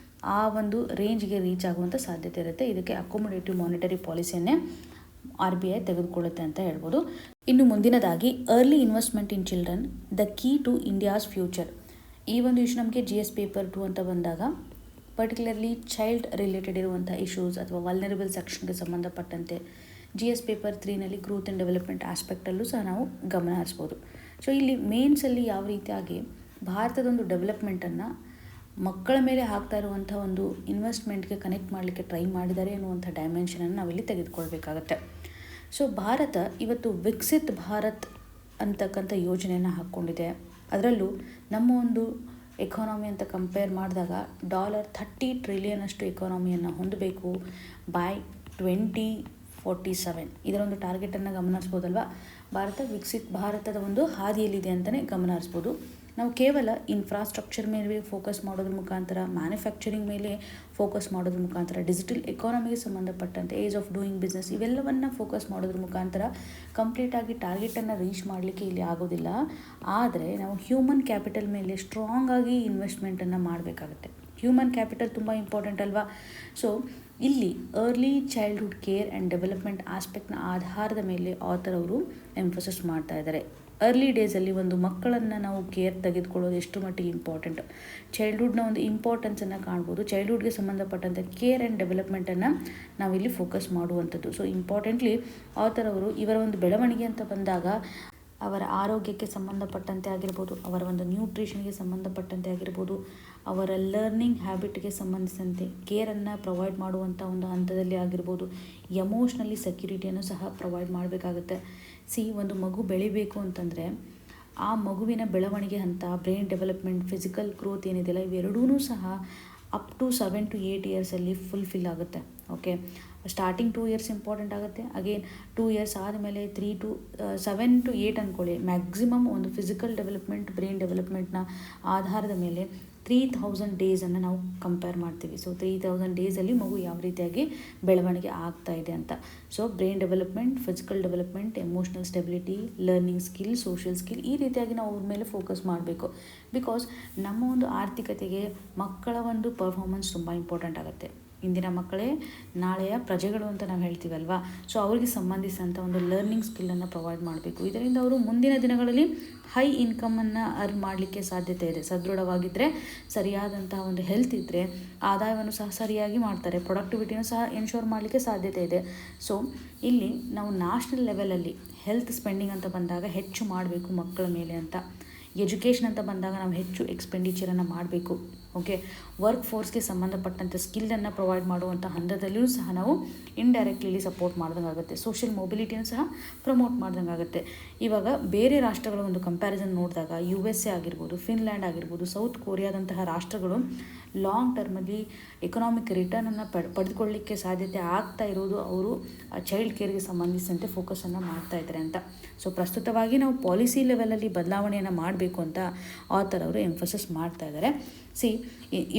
ಆ ಒಂದು ರೇಂಜ್ಗೆ ರೀಚ್ ಆಗುವಂಥ ಸಾಧ್ಯತೆ ಇರುತ್ತೆ. ಇದಕ್ಕೆ ಅಕೊಮೊಡೇಟಿವ್ ಮಾನಿಟರಿ ಪಾಲಿಸಿಯನ್ನೇ RBI ತೆಗೆದುಕೊಳ್ಳುತ್ತೆ ಅಂತ ಹೇಳ್ಬೋದು. ಇನ್ನು ಮುಂದಿನದಾಗಿ early investment in children the key to India's future. ಈ ಒಂದು ಇಶ್ಯೂ ನಮಗೆ GS ಪೇಪರ್ 2 ಅಂತ ಬಂದಾಗ ಪರ್ಟಿಕ್ಯುಲರ್ಲಿ ಚೈಲ್ಡ್ ರಿಲೇಟೆಡ್ ಇರುವಂಥ ಇಶ್ಯೂಸ್ ಅಥವಾ ವಲ್ನರಬಲ್ ಸೆಕ್ಷನ್ಗೆ ಸಂಬಂಧಪಟ್ಟಂತೆ GS ಪೇಪರ್ 3ನಲ್ಲಿ ಗ್ರೋತ್ ಆ್ಯಂಡ್ ಡೆವಲಪ್ಮೆಂಟ್ ಆಸ್ಪೆಕ್ಟಲ್ಲೂ ಸಹ ನಾವು ಗಮನ ಹರಿಸ್ಬೋದು. ಸೊ ಇಲ್ಲಿ ಮೇನ್ಸಲ್ಲಿ ಯಾವ ರೀತಿಯಾಗಿ ಭಾರತದೊಂದು ಡೆವಲಪ್ಮೆಂಟನ್ನು ಮಕ್ಕಳ ಮೇಲೆ ಹಾಕ್ತಾ ಇರುವಂಥ ಒಂದು ಇನ್ವೆಸ್ಟ್ಮೆಂಟ್ಗೆ ಕನೆಕ್ಟ್ ಮಾಡಲಿಕ್ಕೆ ಟ್ರೈ ಮಾಡಿದ್ದಾರೆ ಅನ್ನುವಂಥ ಡೈಮೆನ್ಷನನ್ನು ನಾವಿಲ್ಲಿ ತೆಗೆದುಕೊಳ್ಬೇಕಾಗತ್ತೆ. ಸೊ ಭಾರತ ಇವತ್ತು ವಿಕಸಿತ್ ಭಾರತ್ ಅಂತಕ್ಕಂಥ ಯೋಜನೆಯನ್ನು ಹಾಕ್ಕೊಂಡಿದೆ. ಅದರಲ್ಲೂ ನಮ್ಮ ಒಂದು ಎಕಾನಮಿ ಅಂತ ಕಂಪೇರ್ ಮಾಡಿದಾಗ $30 ಟ್ರಿಲಿಯನ್ ಅಷ್ಟು ಎಕಾನಮಿಯನ್ನು ಹೊಂದಬೇಕು ಬೈ 2047. ಇದರ ಒಂದು ಟಾರ್ಗೆಟನ್ನು ಗಮನಿಸ್ಬೋದಲ್ವ. ಭಾರತ ವಿಕಸಿತ್ ಭಾರತದ ಒಂದು ಹಾದಿಯಲ್ಲಿದೆ ಅಂತಲೇ ಗಮನ ಹರಿಸ್ಬೋದು. ನಾವು ಕೇವಲ ಇನ್ಫ್ರಾಸ್ಟ್ರಕ್ಚರ್ ಮೇಲೆ ಫೋಕಸ್ ಮಾಡೋದ್ರ ಮುಖಾಂತರ, ಮ್ಯಾನುಫ್ಯಾಕ್ಚರಿಂಗ್ ಮೇಲೆ ಫೋಕಸ್ ಮಾಡೋದ್ರ ಮುಖಾಂತರ, ಡಿಜಿಟಲ್ ಎಕಾನಮಿಗೆ ಸಂಬಂಧಪಟ್ಟಂತೆ ಏಜ್ ಆಫ್ ಡೂಯಿಂಗ್ ಬಿಸ್ನೆಸ್ ಇವೆಲ್ಲವನ್ನು ಫೋಕಸ್ ಮಾಡೋದ್ರ ಮುಖಾಂತರ ಕಂಪ್ಲೀಟಾಗಿ ಟಾರ್ಗೆಟನ್ನು ರೀಚ್ ಮಾಡಲಿಕ್ಕೆ ಇಲ್ಲಿ ಆಗೋದಿಲ್ಲ. ಆದರೆ ನಾವು ಹ್ಯೂಮನ್ ಕ್ಯಾಪಿಟಲ್ ಮೇಲೆ ಸ್ಟ್ರಾಂಗ್ ಆಗಿ ಇನ್ವೆಸ್ಟ್ಮೆಂಟನ್ನು ಮಾಡಬೇಕಾಗುತ್ತೆ. ಹ್ಯೂಮನ್ ಕ್ಯಾಪಿಟಲ್ ತುಂಬ ಇಂಪಾರ್ಟೆಂಟ್ ಅಲ್ವಾ. ಸೊ ಇಲ್ಲಿ early childhood care and development ಆಸ್ಪೆಕ್ಟ್ನ ಆಧಾರದ ಮೇಲೆ ಆಥರ್ ಅವರು ಎಂಫೋಸಿಸ್ ಮಾಡ್ತಾ ಇದ್ದಾರೆ. ಅರ್ಲಿ ಡೇಸಲ್ಲಿ ಒಂದು ಮಕ್ಕಳನ್ನು ನಾವು ಕೇರ್ ತೆಗೆದುಕೊಳ್ಳೋದು ಎಷ್ಟು ಮಟ್ಟಿಗೆ ಇಂಪಾರ್ಟೆಂಟ್, ಚೈಲ್ಡ್ಹುಡ್ನ ಒಂದು ಇಂಪಾರ್ಟೆನ್ಸನ್ನು ಕಾಣ್ಬೋದು. ಚೈಲ್ಡ್ಹುಡ್ಗೆ ಸಂಬಂಧಪಟ್ಟಂತೆ ಕೇರ್ ಆ್ಯಂಡ್ ಡೆವಲಪ್ಮೆಂಟನ್ನು ನಾವಿಲ್ಲಿ ಫೋಕಸ್ ಮಾಡುವಂಥದ್ದು. ಸೊ ಇಂಪಾರ್ಟೆಂಟ್ಲಿ ಆಥರ್ ಅವರು ಇವರ ಒಂದು ಬೆಳವಣಿಗೆ ಅಂತ ಬಂದಾಗ ಅವರ ಆರೋಗ್ಯಕ್ಕೆ ಸಂಬಂಧಪಟ್ಟಂತೆ ಆಗಿರ್ಬೋದು, ಅವರ ಒಂದು ನ್ಯೂಟ್ರಿಷನ್ಗೆ ಸಂಬಂಧಪಟ್ಟಂತೆ ಆಗಿರ್ಬೋದು, ಅವರ ಲರ್ನಿಂಗ್ ಹ್ಯಾಬಿಟ್ಗೆ ಸಂಬಂಧಿಸಿದಂತೆ ಕೇರನ್ನು ಪ್ರೊವೈಡ್ ಮಾಡುವಂಥ ಒಂದು ಹಂತದಲ್ಲಿ ಆಗಿರ್ಬೋದು, ಎಮೋಷ್ನಲಿ ಸೆಕ್ಯೂರಿಟಿಯನ್ನು ಸಹ ಪ್ರೊವೈಡ್ ಮಾಡಬೇಕಾಗುತ್ತೆ. ಒಂದು ಮಗು ಬೆಳಿಬೇಕು ಅಂತಂದರೆ ಆ ಮಗುವಿನ ಬೆಳವಣಿಗೆ ಹಂತ, ಬ್ರೈನ್ ಡೆವಲಪ್ಮೆಂಟ್, ಫಿಸಿಕಲ್ ಗ್ರೋತ್ ಏನಿದೆಯಲ್ಲ, ಇವೆರಡೂ ಸಹ ಅಪ್ ಟು 7 to 8 ಇಯರ್ಸಲ್ಲಿ ಫುಲ್ಫಿಲ್ ಆಗುತ್ತೆ. ಓಕೆ, ಸ್ಟಾರ್ಟಿಂಗ್ 2 ಇಯರ್ಸ್ ಇಂಪಾರ್ಟೆಂಟ್ ಆಗುತ್ತೆ. ಅಗೇನ್ 2 ಇಯರ್ಸ್ ಆದಮೇಲೆ 7 to 8 ಅಂದ್ಕೊಳ್ಳಿ. ಮ್ಯಾಕ್ಸಿಮಮ್ ಒಂದು ಫಿಸಿಕಲ್ ಡೆವಲಪ್ಮೆಂಟ್, ಬ್ರೈನ್ ಡೆವಲಪ್ಮೆಂಟ್ನ ಆಧಾರದ ಮೇಲೆ 3000 ಡೇಸನ್ನು ನಾವು ಕಂಪೇರ್ ಮಾಡ್ತೀವಿ. ಸೊ 3000 ಡೇಸಲ್ಲಿ ಮಗು ಯಾವ ರೀತಿಯಾಗಿ ಬೆಳವಣಿಗೆ ಆಗ್ತಾ ಇದೆ ಅಂತ. So brain development, physical development, emotional stability, learning skill, social skill, ಈ ರೀತಿಯಾಗಿ ನಾವು ಅವ್ರ ಮೇಲೆ ಫೋಕಸ್ ಮಾಡಬೇಕು. ಬಿಕಾಸ್ ನಮ್ಮ ಒಂದು ಆರ್ಥಿಕತೆಗೆ ಮಕ್ಕಳ ಒಂದು ಪರ್ಫಾರ್ಮೆನ್ಸ್ ತುಂಬ ಇಂಪಾರ್ಟೆಂಟ್ ಆಗುತ್ತೆ. ಇಂದಿನ ಮಕ್ಕಳೇ ನಾಳೆಯ ಪ್ರಜೆಗಳು ಅಂತ ನಾವು ಹೇಳ್ತೀವಲ್ವಾ. ಸೊ ಅವ್ರಿಗೆ ಸಂಬಂಧಿಸಿದಂಥ ಒಂದು ಲರ್ನಿಂಗ್ ಸ್ಕಿಲ್ಲನ್ನು ಪ್ರೊವೈಡ್ ಮಾಡಬೇಕು. ಇದರಿಂದ ಅವರು ಮುಂದಿನ ದಿನಗಳಲ್ಲಿ ಹೈ ಇನ್ಕಮನ್ನು ಅರ್ನ್ ಮಾಡಲಿಕ್ಕೆ ಸಾಧ್ಯತೆ ಇದೆ. ಸದೃಢವಾಗಿದ್ದರೆ, ಸರಿಯಾದಂತಹ ಒಂದು ಹೆಲ್ತ್ ಇದ್ದರೆ ಆದಾಯವನ್ನು ಸಹ ಸರಿಯಾಗಿ ಮಾಡ್ತಾರೆ, ಪ್ರೊಡಕ್ಟಿವಿಟಿನೂ ಸಹ ಎನ್ಶೋರ್ ಮಾಡಲಿಕ್ಕೆ ಸಾಧ್ಯತೆ ಇದೆ. ಸೊ ಇಲ್ಲಿ ನಾವು ನ್ಯಾಷನಲ್ ಲೆವೆಲಲ್ಲಿ ಹೆಲ್ತ್ ಸ್ಪೆಂಡಿಂಗ್ ಅಂತ ಬಂದಾಗ ಹೆಚ್ಚು ಮಾಡಬೇಕು ಮಕ್ಕಳ ಮೇಲೆ ಅಂತ. ಎಜುಕೇಷನ್ ಅಂತ ಬಂದಾಗ ನಾವು ಹೆಚ್ಚು ಎಕ್ಸ್ಪೆಂಡಿಚರನ್ನು ಮಾಡಬೇಕು. ಓಕೆ, ವರ್ಕ್ ಫೋರ್ಸ್ಗೆ ಸಂಬಂಧಪಟ್ಟಂಥ ಸ್ಕಿಲ್ಲನ್ನು ಪ್ರೊವೈಡ್ ಮಾಡುವಂಥ ಹಂತದಲ್ಲಿಯೂ ಸಹ ನಾವು ಇಂಡೈರೆಕ್ಟ್ಲಿ ಸಪೋರ್ಟ್ ಮಾಡ್ದಂಗೆ ಆಗುತ್ತೆ. ಸೋಷಿಯಲ್ ಮೊಬಿಲಿಟಿನೂ ಸಹ ಪ್ರಮೋಟ್ ಮಾಡ್ದಂಗೆ ಆಗುತ್ತೆ. ಇವಾಗ ಬೇರೆ ರಾಷ್ಟ್ರಗಳ ಒಂದು ಕಂಪ್ಯಾರಿಸನ್ ನೋಡಿದಾಗ USA ಆಗಿರ್ಬೋದು, ಫಿನ್ಲ್ಯಾಂಡ್ ಆಗಿರ್ಬೋದು, ಸೌತ್ ಕೊರಿಯಾದಂತಹ ರಾಷ್ಟ್ರಗಳು ಲಾಂಗ್ ಟರ್ಮಲ್ಲಿ ಎಕನಾಮಿಕ್ ರಿಟರ್ನನ್ನು ಪಡೆದುಕೊಳ್ಳಲಿಕ್ಕೆ ಸಾಧ್ಯತೆ ಆಗ್ತಾ ಇರೋದು ಅವರು ಚೈಲ್ಡ್ ಕೇರ್ಗೆ ಸಂಬಂಧಿಸಿದಂತೆ ಫೋಕಸನ್ನು ಮಾಡ್ತಾ ಇದ್ದಾರೆ ಅಂತ. ಸೊ ಪ್ರಸ್ತುತವಾಗಿ ನಾವು ಪಾಲಿಸಿ ಲೆವೆಲಲ್ಲಿ ಬದಲಾವಣೆಯನ್ನು ಮಾಡಬೇಕು ಅಂತ ಆಥರ್ ಅವರು ಎಂಫಸಿಸ್ ಮಾಡ್ತಾ ಇದ್ದಾರೆ.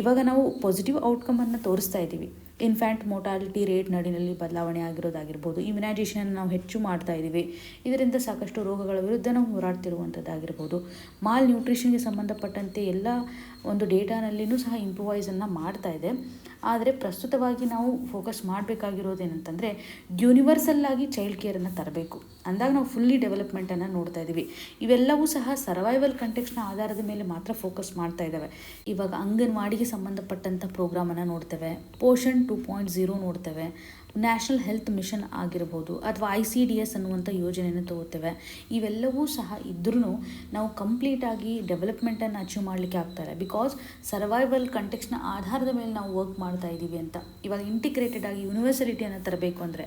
ಇವಾಗ ನಾವು ಪಾಸಿಟಿವ್ ಔಟ್ಕಮನ್ನು ತೋರಿಸ್ತಾ ಇದ್ದೀವಿ. ಇನ್ಫ್ಯಾಂಟ್ ಮೋರ್ಟಾಲಿಟಿ ರೇಟ್ ನಡಿನಲ್ಲಿ ಬದಲಾವಣೆ ಆಗಿರೋದಾಗಿರ್ಬೋದು, ಇಮ್ಯುನೈಜೇಷನ್ ನಾವು ಹೆಚ್ಚು ಮಾಡ್ತಾ ಇದ್ದೀವಿ. ಇದರಿಂದ ಸಾಕಷ್ಟು ರೋಗಗಳ ವಿರುದ್ಧ ನಾವು ಹೋರಾಡ್ತಿರುವಂಥದ್ದಾಗಿರ್ಬೋದು. ಮಾಲ್ ನ್ಯೂಟ್ರಿಷನ್ಗೆ ಸಂಬಂಧಪಟ್ಟಂತೆ ಎಲ್ಲ ಒಂದು ಡೇಟಾನಲ್ಲಿಯೂ ಸಹ ಇಂಪ್ರೂವೈಸನ್ನು ಮಾಡ್ತಾ ಇದೆ. ಆದರೆ ಪ್ರಸ್ತುತವಾಗಿ ನಾವು ಫೋಕಸ್ ಮಾಡಬೇಕಾಗಿರೋದೇನಂತಂದರೆ ಯೂನಿವರ್ಸಲ್ಲಾಗಿ ಚೈಲ್ಡ್ ಕೇರನ್ನು ತರಬೇಕು. ಅಂದಾಗ ನಾವು ಫುಲ್ಲಿ ಡೆವಲಪ್ಮೆಂಟನ್ನು ನೋಡ್ತಾ ಇದ್ದೀವಿ. ಇವೆಲ್ಲವೂ ಸಹ ಸರ್ವೈವಲ್ ಕಂಟೆಕ್ಸ್ನ ಆಧಾರದ ಮೇಲೆ ಮಾತ್ರ ಫೋಕಸ್ ಮಾಡ್ತಾ ಇದ್ದಾವೆ. ಇವಾಗ ಅಂಗನವಾಡಿಗೆ ಸಂಬಂಧಪಟ್ಟಂಥ ಪ್ರೋಗ್ರಾಮನ್ನು ನೋಡ್ತೇವೆ, ಪೋಷಣ್ 2.0 ನೋಡ್ತೇವೆ, ನ್ಯಾಷನಲ್ ಹೆಲ್ತ್ ಮಿಷನ್ ಆಗಿರ್ಬೋದು, ಅಥವಾ ICDS ಅನ್ನುವಂಥ ಯೋಜನೆಯನ್ನು ತಗೋತೇವೆ. ಇವೆಲ್ಲವೂ ಸಹ ಇದ್ರೂ ನಾವು ಕಂಪ್ಲೀಟಾಗಿ ಡೆವಲಪ್ಮೆಂಟನ್ನು ಅಚೀವ್ ಮಾಡಲಿಕ್ಕೆ ಆಗ್ತಾರೆ. ಬಿಕಾಸ್ ಸರ್ವೈವಲ್ ಕಂಟೆಕ್ಸ್ನ ಆಧಾರದ ಮೇಲೆ ನಾವು ವರ್ಕ್ ಮಾಡ್ತಾ ಇದ್ದೀವಿ ಅಂತ. ಇವಾಗ ಇಂಟಿಗ್ರೇಟೆಡ್ ಆಗಿ ಯೂನಿವರ್ಸಲಿಟಿಯನ್ನು ತರಬೇಕು ಅಂದರೆ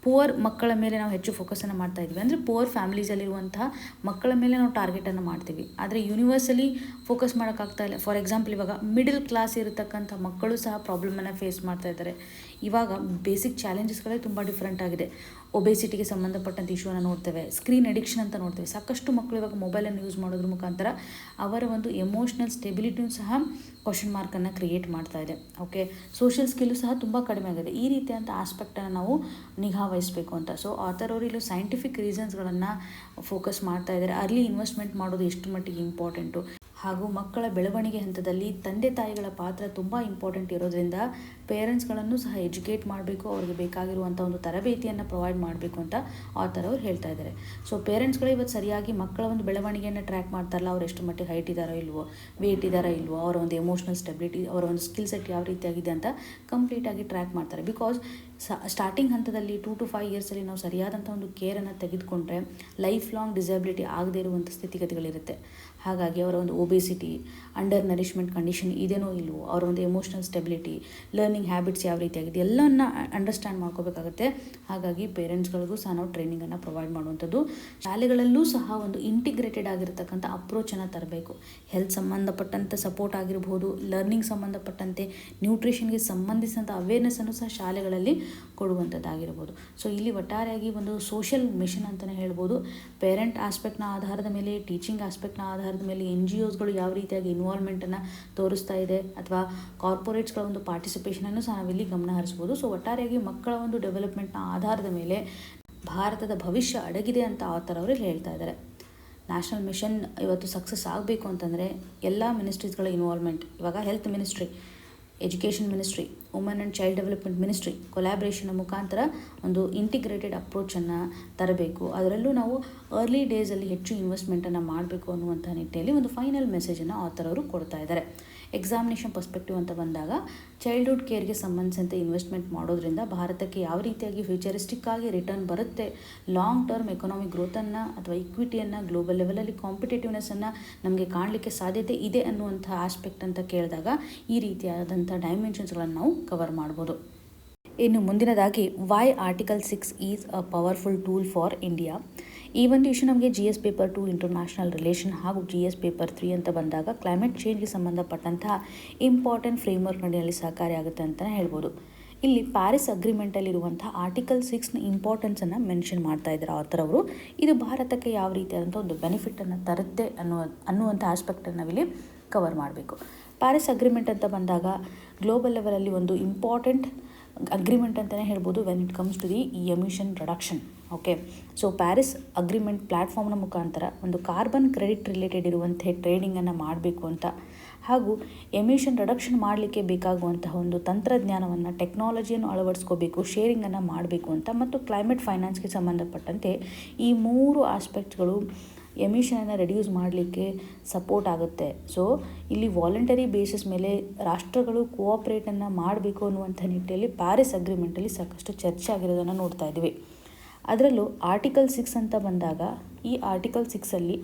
ಪುವರ್ ಮಕ್ಕಳ ಮೇಲೆ ನಾವು ಹೆಚ್ಚು ಫೋಕಸನ್ನು ಮಾಡ್ತಾ ಇದ್ವಿ. ಅಂದರೆ ಪುವರ್ ಫ್ಯಾಮಿಲೀಸಲ್ಲಿರುವಂತಹ ಮಕ್ಕಳ ಮೇಲೆ ನಾವು ಟಾರ್ಗೆಟನ್ನು ಮಾಡ್ತೀವಿ. ಆದರೆ ಯೂನಿವರ್ಸಲಿ ಫೋಕಸ್ ಮಾಡೋಕ್ಕಾಗ್ತಾ ಇಲ್ಲ. ಫಾರ್ ಎಕ್ಸಾಂಪಲ್, ಇವಾಗ ಮಿಡಲ್ ಕ್ಲಾಸ್ ಇರತಕ್ಕಂಥ ಮಕ್ಕಳು ಸಹ ಪ್ರಾಬ್ಲಮನ್ನು ಫೇಸ್ ಮಾಡ್ತಾ ಇದ್ದಾರೆ. ಇವಾಗ ಬೇಸಿಕ್ ಚಾಲೆಂಜಸ್ಗಳೇ ತುಂಬ ಡಿಫ್ರೆಂಟ್ ಆಗಿದೆ. ಒಬೇಸಿಟಿಗೆ ಸಂಬಂಧಪಟ್ಟಂಥ ಇಶ್ಯೂನ ನೋಡ್ತೇವೆ, ಸ್ಕ್ರೀನ್ ಅಡಿಕ್ಷನ್ ಅಂತ ನೋಡ್ತೇವೆ. ಸಾಕಷ್ಟು ಮಕ್ಕಳು ಇವಾಗ ಮೊಬೈಲನ್ನು ಯೂಸ್ ಮಾಡೋದ್ರ ಮುಖಾಂತರ ಅವರ ಒಂದು ಎಮೋಷ್ನಲ್ ಸ್ಟೆಬಿಲಿಟಿಯೂ ಸಹ ಕ್ವಶನ್ ಮಾರ್ಕನ್ನು ಕ್ರಿಯೇಟ್ ಮಾಡ್ತಾ ಇದೆ. ಓಕೆ, ಸೋಷಿಯಲ್ ಸ್ಕಿಲ್ಲು ಸಹ ತುಂಬ ಕಡಿಮೆ ಆಗಿದೆ. ಈ ರೀತಿಯಂಥ ಆಸ್ಪೆಕ್ಟನ್ನು ನಾವು ನಿಗಾ ವಹಿಸಬೇಕು ಅಂತ. ಸೊ ಆಥರ್ ಅವರು ಇಲ್ಲಿ ಸೈಂಟಿಫಿಕ್ ರೀಸನ್ಸ್ಗಳನ್ನು ಫೋಕಸ್ ಮಾಡ್ತಾ ಇದ್ದಾರೆ. ಅರ್ಲಿ ಇನ್ವೆಸ್ಟ್ಮೆಂಟ್ ಮಾಡೋದು ಎಷ್ಟು ಮಟ್ಟಿಗೆ ಇಂಪಾರ್ಟೆಂಟು, ಹಾಗೂ ಮಕ್ಕಳ ಬೆಳವಣಿಗೆ ಹಂತದಲ್ಲಿ ತಂದೆ ತಾಯಿಗಳ ಪಾತ್ರ ತುಂಬ ಇಂಪಾರ್ಟೆಂಟ್ ಇರೋದ್ರಿಂದ ಪೇರೆಂಟ್ಸ್ಗಳನ್ನು ಸಹ ಎಜುಕೇಟ್ ಮಾಡಬೇಕು, ಅವ್ರಿಗೆ ಬೇಕಾಗಿರುವಂಥ ಒಂದು ತರಬೇತಿಯನ್ನು ಪ್ರೊವೈಡ್ ಮಾಡಬೇಕು ಅಂತ ಆಥರ್ ಅವರು ಹೇಳ್ತಾ ಇದ್ದಾರೆ. ಸೊ ಪೇರೆಂಟ್ಸ್ಗಳು ಇವತ್ತು ಸರಿಯಾಗಿ ಮಕ್ಕಳ ಒಂದು ಬೆಳವಣಿಗೆಯನ್ನು ಟ್ರ್ಯಾಕ್ ಮಾಡ್ತಾರಲ್ಲ, ಅವ್ರು ಎಷ್ಟು ಮಟ್ಟಿಗೆ ಹೈಟ್ ಇದ್ದಾರೋ ಇಲ್ವೋ, ವೇಟ್ ಇದ್ದಾರೋ ಇಲ್ವೋ, ಅವರ ಒಂದು ಎಮೋಷ್ನಲ್ ಸ್ಟೆಬಿಲಿಟಿ, ಅವರ ಒಂದು ಸ್ಕಿಲ್ ಸೆಟ್ ಯಾವ ರೀತಿಯಾಗಿದೆ ಅಂತ ಕಂಪ್ಲೀಟಾಗಿ ಟ್ರ್ಯಾಕ್ ಮಾಡ್ತಾರೆ. ಬಿಕಾಸ್ ಸ್ಟಾರ್ಟಿಂಗ್ ಹಂತದಲ್ಲಿ 2 to 5 ಇಯರ್ಸಲ್ಲಿ ನಾವು ಸರಿಯಾದಂಥ ಒಂದು ಕೇರನ್ನು ತೆಗೆದುಕೊಂಡ್ರೆ ಲೈಫ್ ಲಾಂಗ್ ಡಿಸೇಬಿಲಿಟಿ ಆಗದೇ ಇರುವಂಥ ಸ್ಥಿತಿಗತಿಗಳಿರುತ್ತೆ. ಹಾಗಾಗಿ ಅವರ ಒಂದು ಒಬೇಸಿಟಿ, ಅಂಡರ್ ನರಿಶ್ಮೆಂಟ್ ಕಂಡೀಷನ್ ಇದೇನೋ ಇಲ್ವೋ, ಅವರ ಒಂದು ಎಮೋಷ್ನಲ್ ಸ್ಟೆಬಿಲಿಟಿ, ಲರ್ನಿಂಗ್ ಹ್ಯಾಬಿಟ್ಸ್ ಯಾವ ರೀತಿಯಾಗಿದೆ ಎಲ್ಲವನ್ನು ಅಂಡರ್ಸ್ಟ್ಯಾಂಡ್ ಮಾಡ್ಕೋಬೇಕಾಗುತ್ತೆ. ಹಾಗಾಗಿ ಪೇರೆಂಟ್ಸ್ಗಳಿಗೂ ಸಹ ನಾವು ಟ್ರೈನಿಂಗನ್ನು ಪ್ರೊವೈಡ್ ಮಾಡುವಂಥದ್ದು. ಶಾಲೆಗಳಲ್ಲೂ ಸಹ ಒಂದು ಇಂಟಿಗ್ರೇಟೆಡ್ ಆಗಿರತಕ್ಕಂಥ ಅಪ್ರೋಚನ್ನು ತರಬೇಕು. ಹೆಲ್ತ್ ಸಂಬಂಧಪಟ್ಟಂಥ ಸಪೋರ್ಟ್ ಆಗಿರ್ಬೋದು, ಲರ್ನಿಂಗ್ ಸಂಬಂಧಪಟ್ಟಂತೆ ನ್ಯೂಟ್ರಿಷನ್ಗೆ ಸಂಬಂಧಿಸಿದಂಥ ಅವೇರ್ನೆಸ್ಸನ್ನು ಸಹ ಶಾಲೆಗಳಲ್ಲಿ ಕೊಡುವಂಥದ್ದಾಗಿರ್ಬೋದು. ಸೊ ಇಲ್ಲಿ ಒಟ್ಟಾರೆಯಾಗಿ ಒಂದು ಸೋಷಿಯಲ್ ಮಿಷನ್ ಅಂತಲೇ ಹೇಳ್ಬೋದು. ಪೇರೆಂಟ್ ಆಸ್ಪೆಕ್ಟ್ನ ಆಧಾರದ ಮೇಲೆ, ಟೀಚಿಂಗ್ ಆಸ್ಪೆಕ್ಟ್ನ ಆಧಾರದ ಮೇಲೆ NGOಸ್ಗಳು ಯಾವ ರೀತಿಯಾಗಿ ಇನ್ವಾಲ್ವ್ಮೆಂಟನ್ನು ತೋರಿಸ್ತಾ ಇದೆ, ಅಥವಾ ಕಾರ್ಪೊರೇಟ್ಸ್ಗಳ ಒಂದು ಪಾರ್ಟಿಸಿಪೇಷನನ್ನು ಸಹ ನಾವಿಲ್ಲಿ ಗಮನ ಹರಿಸ್ಬೋದು. ಸೊ ಒಟ್ಟಾರೆಯಾಗಿ ಮಕ್ಕಳ ಒಂದು ಡೆವಲಪ್ಮೆಂಟ್ನ ಆಧಾರದ ಮೇಲೆ ಭಾರತದ ಭವಿಷ್ಯ ಅಡಗಿದೆ ಅಂತ ಆಥರ್ ಅವರು ಹೇಳ್ತಾ ಇದ್ದಾರೆ. ನ್ಯಾಷನಲ್ ಮಿಷನ್ ಇವತ್ತು ಸಕ್ಸಸ್ ಆಗಬೇಕು ಅಂತಂದರೆ ಎಲ್ಲ ಮಿನಿಸ್ಟ್ರೀಸ್ಗಳ ಇನ್ವಾಲ್ವ್ಮೆಂಟ್, ಇವಾಗ health ministry, education ministry, women and child development ministry collaboration ಮುಖಾಂತರ ಒಂದು ಇಂಟಿಗ್ರೇಟೆಡ್ ಅಪ್ರೋಚನ್ನು ತರಬೇಕು. ಅದರಲ್ಲೂ ನಾವು ಅರ್ಲಿ ಡೇಸಲ್ಲಿ ಹೆಚ್ಚು ಇನ್ವೆಸ್ಟ್ಮೆಂಟನ್ನು ಮಾಡಬೇಕು ಅನ್ನುವಂಥ ನಿಟ್ಟಿನಲ್ಲಿ ಒಂದು ಫೈನಲ್ ಮೆಸೇಜನ್ನು ಆಥರ್ ಅವರು ಕೊಡ್ತಾ ಇದ್ದಾರೆ. ಎಕ್ಸಾಮಿನೇಷನ್ ಪರ್ಸ್ಪೆಕ್ಟಿವ್ ಅಂತ ಬಂದಾಗ ಚೈಲ್ಡ್ಹುಡ್ ಕೇರ್ಗೆ ಸಂಬಂಧಿಸಿದಂತೆ ಇನ್ವೆಸ್ಟ್ಮೆಂಟ್ ಮಾಡೋದ್ರಿಂದ ಭಾರತಕ್ಕೆ ಯಾವ ರೀತಿಯಾಗಿ ಫ್ಯೂಚರಿಸ್ಟಿಕ್ ಆಗಿ ರಿಟರ್ನ್ ಬರುತ್ತೆ, ಲಾಂಗ್ ಟರ್ಮ್ ಎಕನಾಮಿಕ್ ಗ್ರೋತನ್ನು ಅಥವಾ ಇಕ್ವಿಟಿಯನ್ನು ಗ್ಲೋಬಲ್ ಲೆವೆಲಲ್ಲಿ ಕಾಂಪಿಟೇಟಿವ್ನೆಸ್ಸನ್ನು ನಮಗೆ ಕಾಣಲಿಕ್ಕೆ ಸಾಧ್ಯತೆ ಇದೆ ಅನ್ನುವಂಥ ಆಸ್ಪೆಕ್ಟ್ ಅಂತ ಕೇಳಿದಾಗ ಈ ರೀತಿಯಾದಂಥ ಡೈಮೆನ್ಷನ್ಸ್ಗಳನ್ನು ನಾವು ಕವರ್ ಮಾಡ್ಬೋದು. ಇನ್ನು ಮುಂದಿನದಾಗಿ why article 6 is a powerful tool for India. ಈ ಒಂದು ಇಶ್ಯೂ ನಮಗೆ GS ಪೇಪರ್ 2 ಇಂಟರ್ನ್ಯಾಷನಲ್ ರಿಲೇಷನ್ ಹಾಗೂ GS ಪೇಪರ್ 3 ಅಂತ ಬಂದಾಗ ಕ್ಲೈಮೇಟ್ ಚೇಂಜ್ಗೆ ಸಂಬಂಧಪಟ್ಟಂತಹ ಇಂಪಾರ್ಟೆಂಟ್ ಫ್ರೇಮ್ವರ್ಕ್ ನಡೆಯಲ್ಲಿ ಸಹಕಾರಿಯಾಗುತ್ತೆ ಅಂತಲೇ ಹೇಳ್ಬೋದು. ಇಲ್ಲಿ ಪ್ಯಾರಿಸ್ ಅಗ್ರಿಮೆಂಟಲ್ಲಿರುವಂಥ ಆರ್ಟಿಕಲ್ 6ನ ಇಂಪಾರ್ಟೆನ್ಸನ್ನು ಮೆನ್ಷನ್ ಮಾಡ್ತಾ ಇದ್ದಾರೆ ಆಥರ್ ಅವರು. ಇದು ಭಾರತಕ್ಕೆ ಯಾವ ರೀತಿಯಾದಂಥ ಒಂದು ಬೆನಿಫಿಟನ್ನು ತರುತ್ತೆ ಅನ್ನುವಂಥ ಆಸ್ಪೆಕ್ಟನ್ನು ನಾವಿಲ್ಲಿ ಕವರ್ ಮಾಡಬೇಕು. ಪ್ಯಾರಿಸ್ ಅಗ್ರಿಮೆಂಟ್ ಅಂತ ಬಂದಾಗ ಗ್ಲೋಬಲ್ ಲೆವೆಲಲ್ಲಿ ಒಂದು ಇಂಪಾರ್ಟೆಂಟ್ ಅಗ್ರಿಮೆಂಟ್ ಅಂತಲೇ ಹೇಳ್ಬೋದು when it comes to the emission reduction. Okay, so Paris agreement ಪ್ಲ್ಯಾಟ್ಫಾರ್ಮ್ನ ಮುಖಾಂತರ ಒಂದು ಕಾರ್ಬನ್ ಕ್ರೆಡಿಟ್ ರಿಲೇಟೆಡ್ ಇರುವಂಥ ಟ್ರೇಡಿಂಗನ್ನು ಮಾಡಬೇಕು ಅಂತ, ಹಾಗೂ ಎಮಿಷನ್ ರಿಡಕ್ಷನ್ ಮಾಡಲಿಕ್ಕೆ ಬೇಕಾಗುವಂತಹ ಒಂದು ತಂತ್ರಜ್ಞಾನವನ್ನು ಟೆಕ್ನಾಲಜಿಯನ್ನು ಅಳವಡಿಸ್ಕೋಬೇಕು, ಶೇರಿಂಗನ್ನು ಮಾಡಬೇಕು ಅಂತ, ಮತ್ತು ಕ್ಲೈಮೇಟ್ ಫೈನಾನ್ಸ್ಗೆ ಸಂಬಂಧಪಟ್ಟಂತೆ ಈ 3 ಆಸ್ಪೆಕ್ಟ್ಗಳು ಎಮಿಷನನ್ನು ರೆಡ್ಯೂಸ್ ಮಾಡಲಿಕ್ಕೆ ಸಪೋರ್ಟ್ ಆಗುತ್ತೆ. ಸೊ ಇಲ್ಲಿ ವಾಲಂಟರಿ ಬೇಸಿಸ್ ಮೇಲೆ ರಾಷ್ಟ್ರಗಳು ಕೋಆಪ್ರೇಟನ್ನು ಮಾಡಬೇಕು ಅನ್ನುವಂಥ ನಿಟ್ಟಿನಲ್ಲಿ ಪ್ಯಾರಿಸ್ ಅಗ್ರಿಮೆಂಟಲ್ಲಿ ಸಾಕಷ್ಟು ಚರ್ಚೆ ಆಗಿರೋದನ್ನು ನೋಡ್ತಾ ಇದ್ದೀವಿ. ಅದರಲ್ಲೂ ಆರ್ಟಿಕಲ್ 6 ಅಂತ ಬಂದಾಗ ಈ ಆರ್ಟಿಕಲ್ 6ಅಲ್ಲಿ